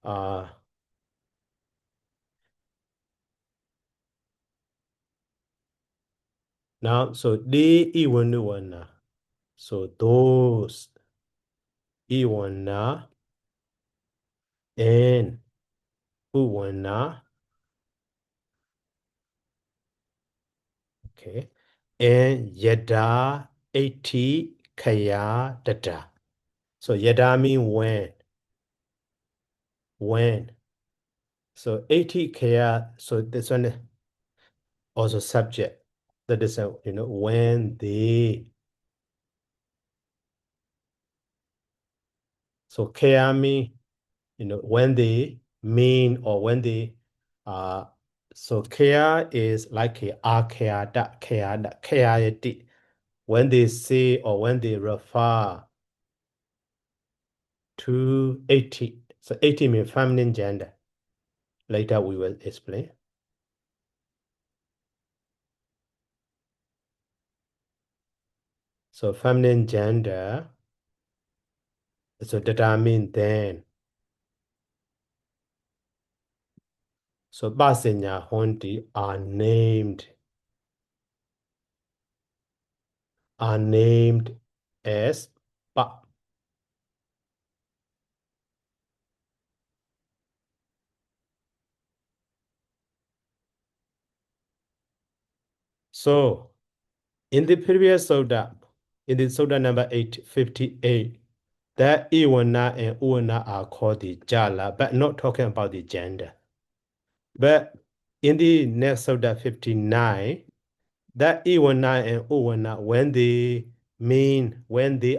uh now so they iwanuana. So those iwana and uwana. Okay. And yada 80 kaya dada. So yada mean when. When. So 80 kaya, so this one also subject. That is when they. So kaya mean, when they mean or when they so kaya is like a kaya da kaya di. When they say or when they refer to 80. So 80 means feminine gender. Later we will explain. So feminine gender, so determine then. So Basinya Hondi are named as Ba. So in the previous soda, in the soda number 858, that Iwana and Uwana are called the Jala, but not talking about the gender. But in the next soda 59, that Iwana and Uwana, when they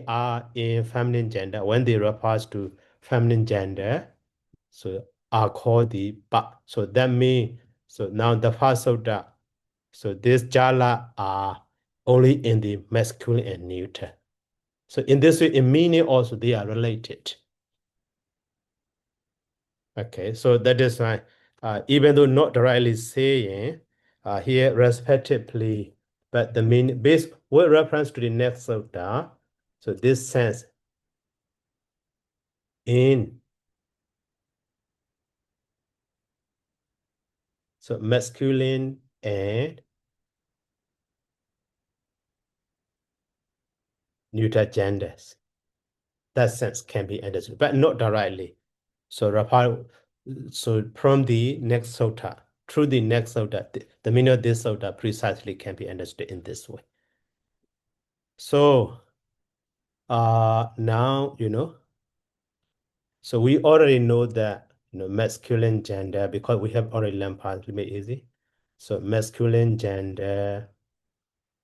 are in feminine gender, when they refer to feminine gender, so are called the Ba. So that means, so now the first soda, so these Jala are only in the masculine and neuter. So in this way, in meaning also they are related. Okay, so that is why, even though not directly saying here respectively, but the meaning based with reference to the next soda, so this sense in so masculine and neuter genders. That sense can be understood, but not directly. So so from the next sota, through the next sota, the meaning of this sota precisely can be understood in this way. So now so we already know that masculine gender because we have already learned part to make it easy. So masculine gender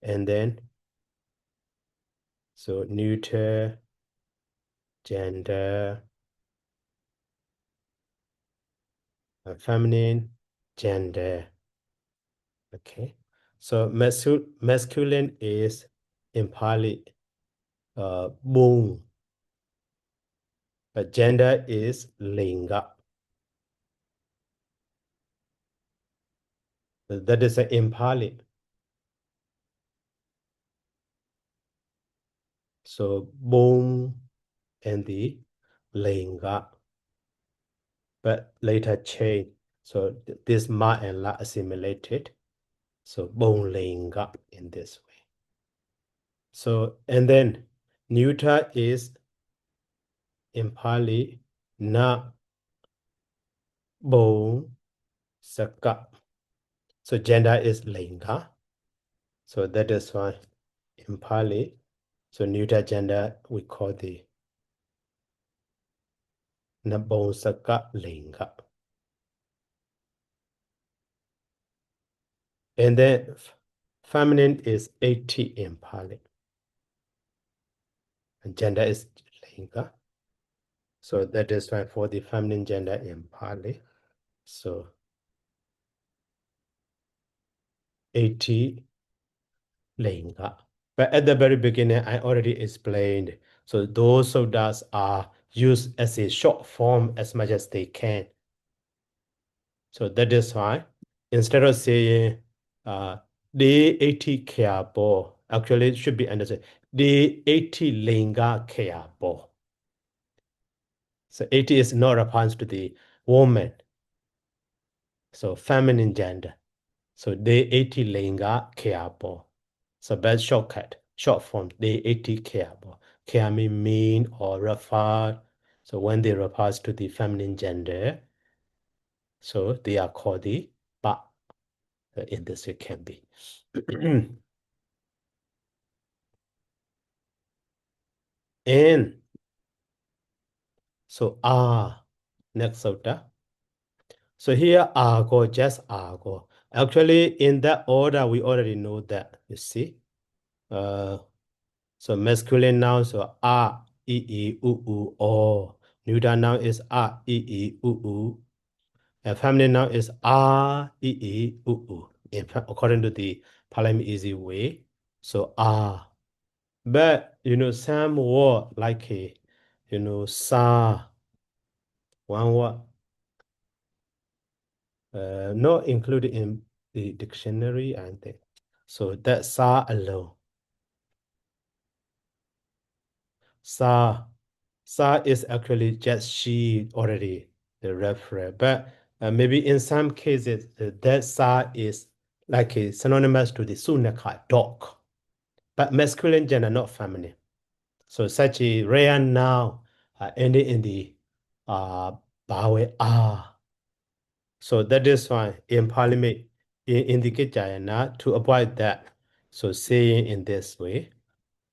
and then so neuter gender feminine gender. Okay. So masculine is in Pali Bung, but gender is Linga. That is in Pali. So Bung and the Linga, but later changed. So this Ma and La assimilated. So Bung Linga in this way. So, and then neuter is in Pali Na Bung Saka. So gender is Linga. So that is why in Pali, so neuter gender we call the Nabonsaka Linga. And then feminine is 80 in Pali. And gender is Linga. So that is why for the feminine gender in Pali. So 80 Linga. But at the very beginning, I already explained. So those sodas are used as a short form as much as they can. So that is why instead of saying the 80 care ball, actually it should be understood. The 80 linga care ball. So 80 is not response to the woman. So feminine gender. So the 80 linga care ball. So that's shortcut, short form, the 80 care ball. Care mean or refer. So when they refer to the feminine gender, so they are called the ba. In this it can be. And so next sutta. So here argo, just argo. Actually, in that order, we already know that, you see. So masculine noun, so o. Neuter noun is u. And feminine noun is u. According to the Pali easy way. So But, some word like sa, one word, not included in the dictionary, I think. So that's sa alone. Sa is actually just she already, the reference. But maybe in some cases, that sa is like a synonymous to the sunaka, dog. But masculine gender, not feminine. So such a rare noun ending in the bawe So that is why in Parliament, in the Kaccāyana, to avoid that, so saying in this way,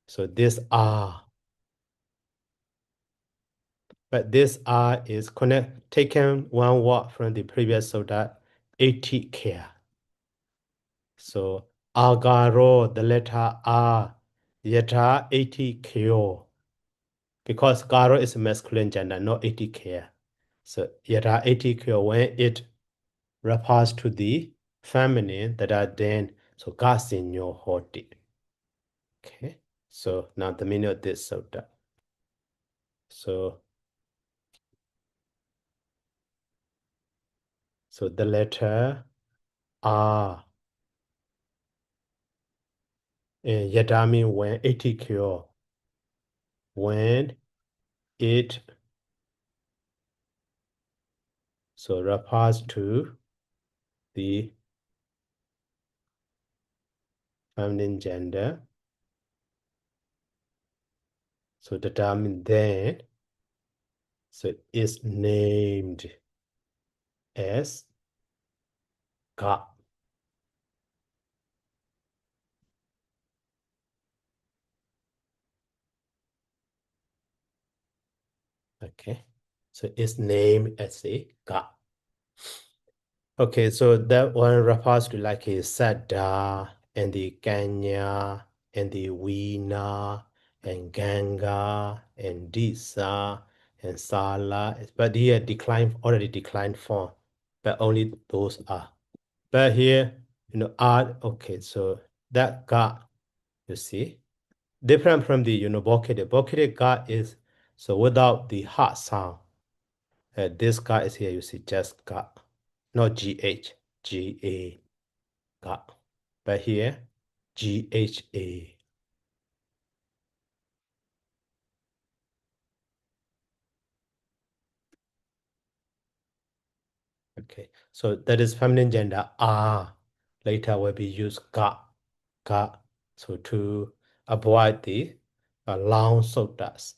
so this but this is taken one word from the previous sutta, 80 care. So agaro, the letter yata 80 kyo. Because garo is masculine gender, not 80 care. So yata 80 kyo, when it refers to the feminine that are then, so gasinyo hoti. Okay, so now the meaning of this sutta. So the letter R, yadami when 80 kyo, when it so refers to the feminine gender. So determine then, so is named as Ka. Okay, so it's named as a Ka. Okay, so that one refers to like a Sada and the Kanya and the Veena and Ganga and Disa and Sala, but here already declined form. but only those are. But here, are, okay, so that ga, you see, different from the, vocative. Vocative ga is, so without the ha sound. This ga is here, you see, just ga, not GH, GA, ga. But here, GHA. Okay, so that is feminine gender ah. Later will be used ga, ga. So to avoid the long sodas.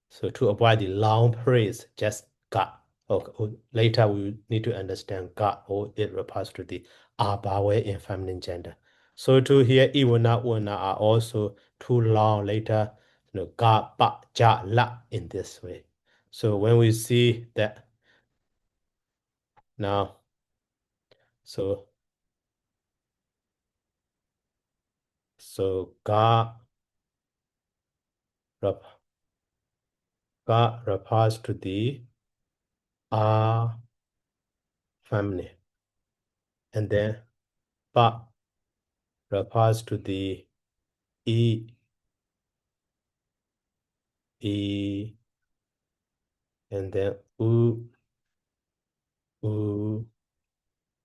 So to avoid the long phrase, just ga. Okay, later we need to understand ga, or it refers to the abawe in feminine gender. So to hear iwana, una are also too long later, ga, ba, ja, la in this way. So when we see that now, so ga, refers to the a family, and then ba refers to the e and then u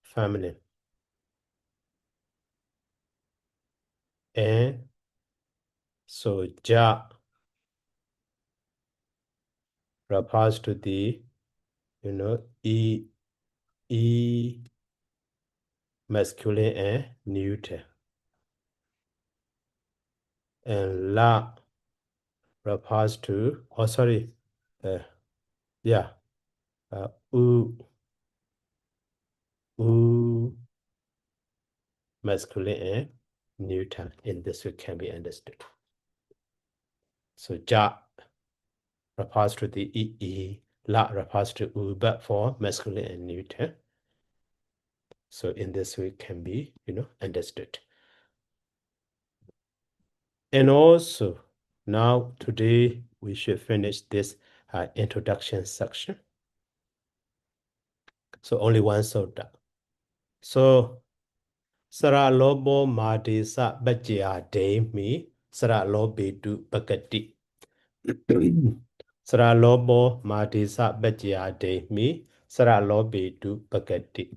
family, and so ja refers to the e masculine and neuter, and la refers to, oh sorry, yeah, u masculine and neuter. In this way can be understood. So ja refers to the la refers to u, but for masculine and neuter. So in this way can be, understood. And also, now today we should finish this introduction section. So only one soda. So Sara lobo madisa bajya de mi Sara lobedu bagati. Sara lobo madisa bajya de mi Sara lobedu bagati.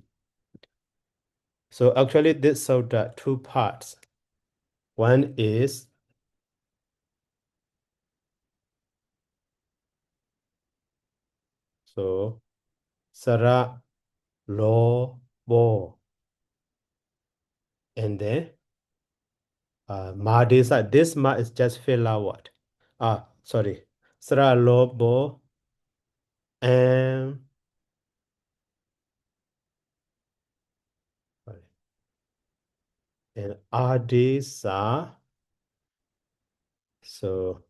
So actually this soda two parts. One is so Sara lo bo, and then ma desa. This ma is just fill out what? Sorry. Sara lo bo and sorry. And adesa. So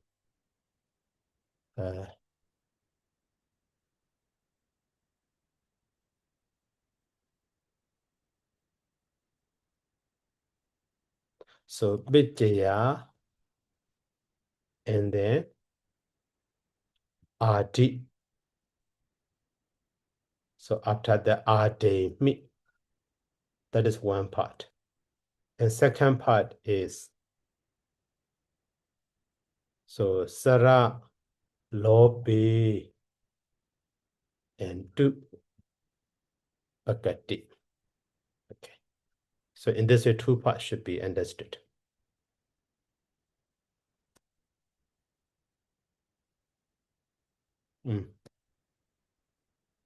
so Bijaya and then Adi. So after the Adi mi, that is one part. And second part is so Sara Lobi and Du Bagati. Okay. So in this way, two parts should be understood.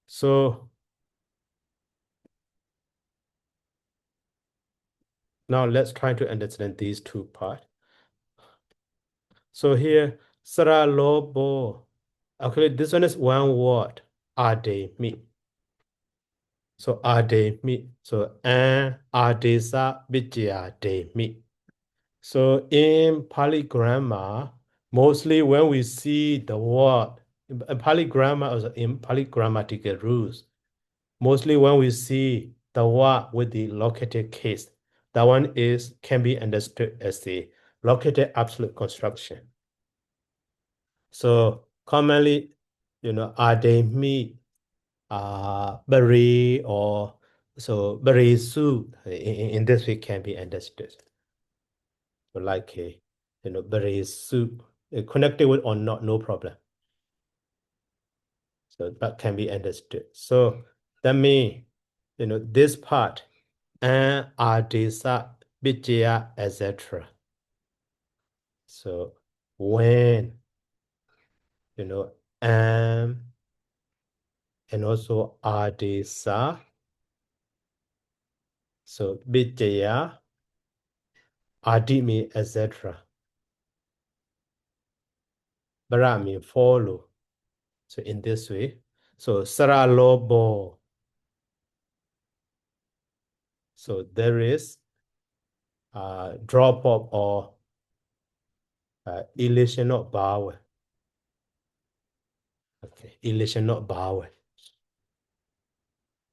So now let's try to understand these two parts. So here, Sara Lobo. Actually, this one is one word. Ade mi. So ade mi. So adesa bijya de mi. So in Pali grammar, mostly when we see the word in Pali grammar, or in Pali grammatical rules, mostly when we see the word with the located case, that one can be understood as the located absolute construction. So commonly, ade mi berry or so berry soup in this way can be understood. So like a berry soup connected with or not, no problem. So that can be understood. So that means this part and adesa, bijaya, etc. So when and also adesa, so bijaya, adimi, etc. Bara mean follow. So in this way, so saralobo. So there is a drop off or elation of power. Okay, elation of power.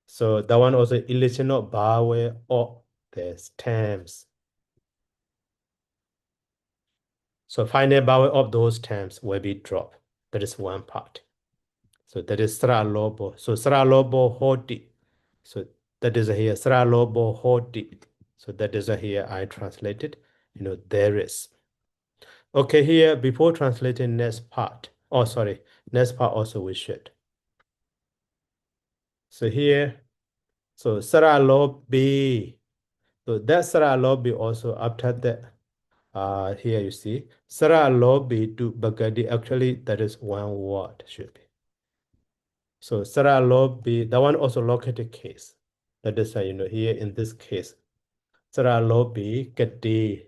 So that one also elation of power or the terms. So final power of those terms will be dropped. That is one part. So that is saralobo. So saralobo hoti. So that is here saralobo hoti. So that is here I translated. There is. Okay, here before translating next part. Oh, sorry. Next part also we should. So here, so saralobi. So that saralobi also after that. Here you see saralobi to bagadi. Actually, that is one word should be. So saralobi. That one also located case. That is here in this case. Saralobi gadi.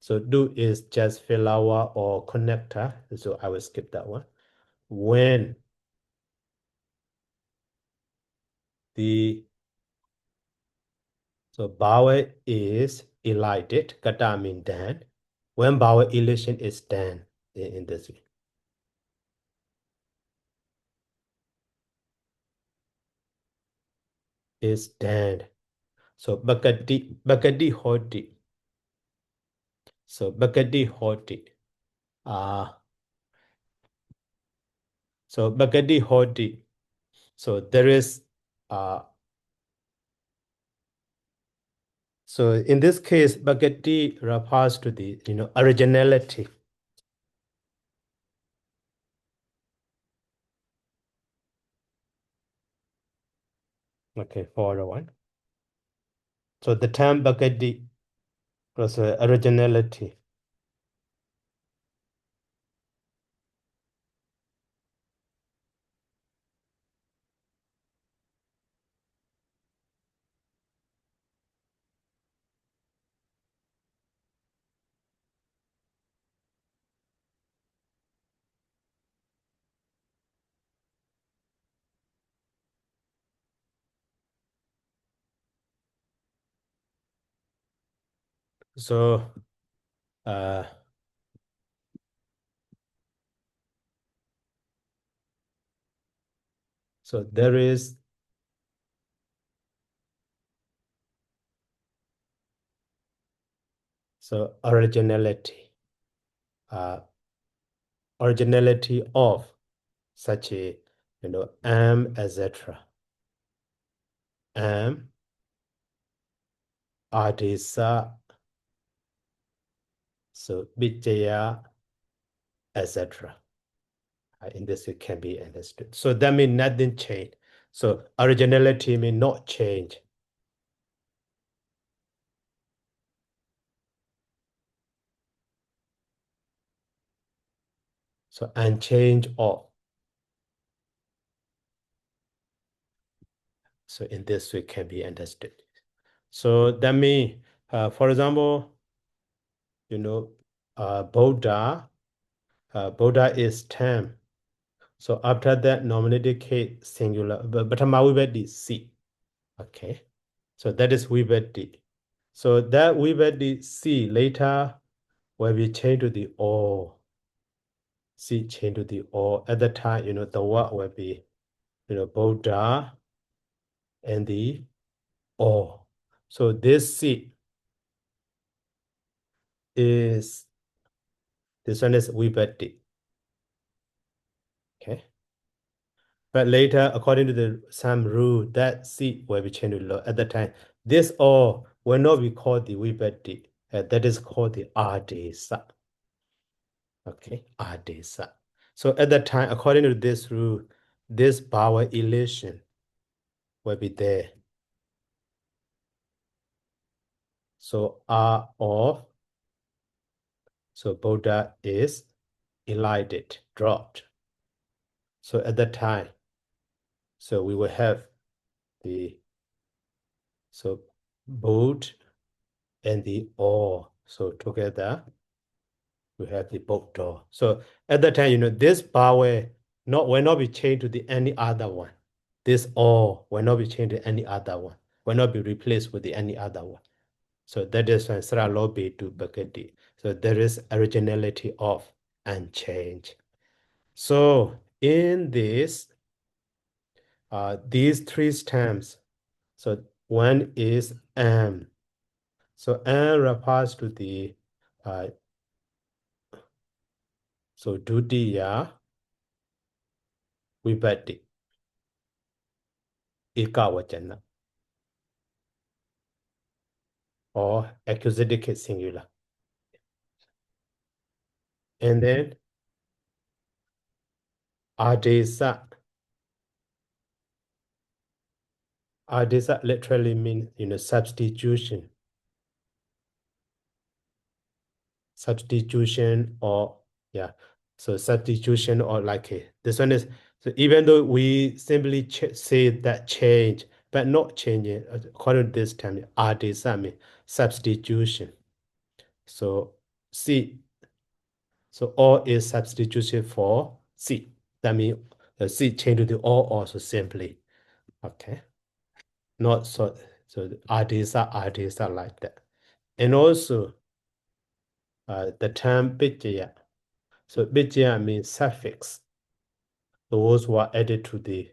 So do is just filawa or connector. So I will skip that one. When so vowel is elided, kata mean done. When vowel elation is done in this way. Is done. So bakadi hoti. So bakadi hoti. So bakadi hoti. So there is so in this case, bakadi refers to the originality. Okay, for one. So the term bakadi was originality. So so there is so originality originality of such a am, etc. Am, adesa, so bijaya, etc. In this it can be understood. So that means nothing changed. So originality may not change. So unchange of. So in this way can be understood. So that means, for example, Buddha, Buddha is term. So after that, nominated case singular, but vibhati C. Okay. So that is vibhati. So that vibhati C later will be changed to the O. C changed to the O. At the time, the word will be, Buddha and the O. So this C is, this one is vibhati. Okay. But later, according to some rule, that seat will be changed to law. At the time, this all will not be called the vibhati. That is called the adesa. Okay, adesa. So at that time, according to this rule, this power elation will be there. So R off. So Buddha is elided, dropped. So at that time, so we will have the boat and the oar. So together we have the boat door. So at that time, this power will not be changed to the any other one. This oar will not be changed to any other one. Will not be replaced with the any other one. So that is when Sralobe to Bhakti. So there is originality of and change. So in this, these three stems, so one is M. So M refers to the Dutiya Vibhati Ekavachana or accusative singular. And then Adesa. Adesa literally means substitution. Substitution or so substitution or this one is, so even though we simply say that change, but not changing, according to this term, adesa means substitution. So C, so all is substitution for C. That means the C change to the all also simply. Okay. Not so adesa like that. And also the term Bijaya. So Bijaya means suffix. Those who are added to the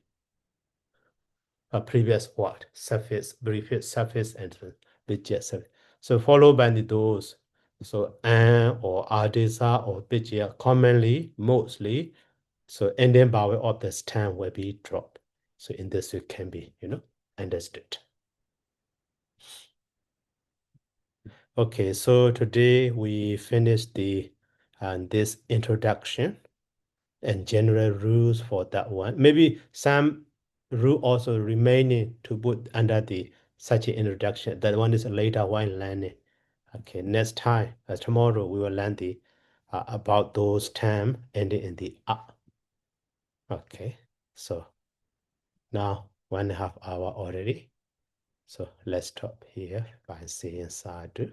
previous word, suffix, prefix, suffix, and Bijaya suffix. So followed by those. So an or adesa or Bijaya commonly, mostly. So ending vowel of the stem will be dropped. So in this way can be, understood. Okay, so today we finished this introduction and general rules for that one. Maybe some rule also remaining to put under such an introduction. That one is later one learning. Okay, next time, tomorrow we will learn about those terms ending in the a. Okay, so now 1.5 hour already. So let's stop here by saying sadhu.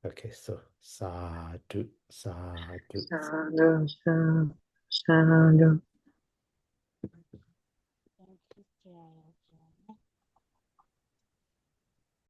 Okay, so sadhu, sadhu. Sadhu, sadhu, sadhu.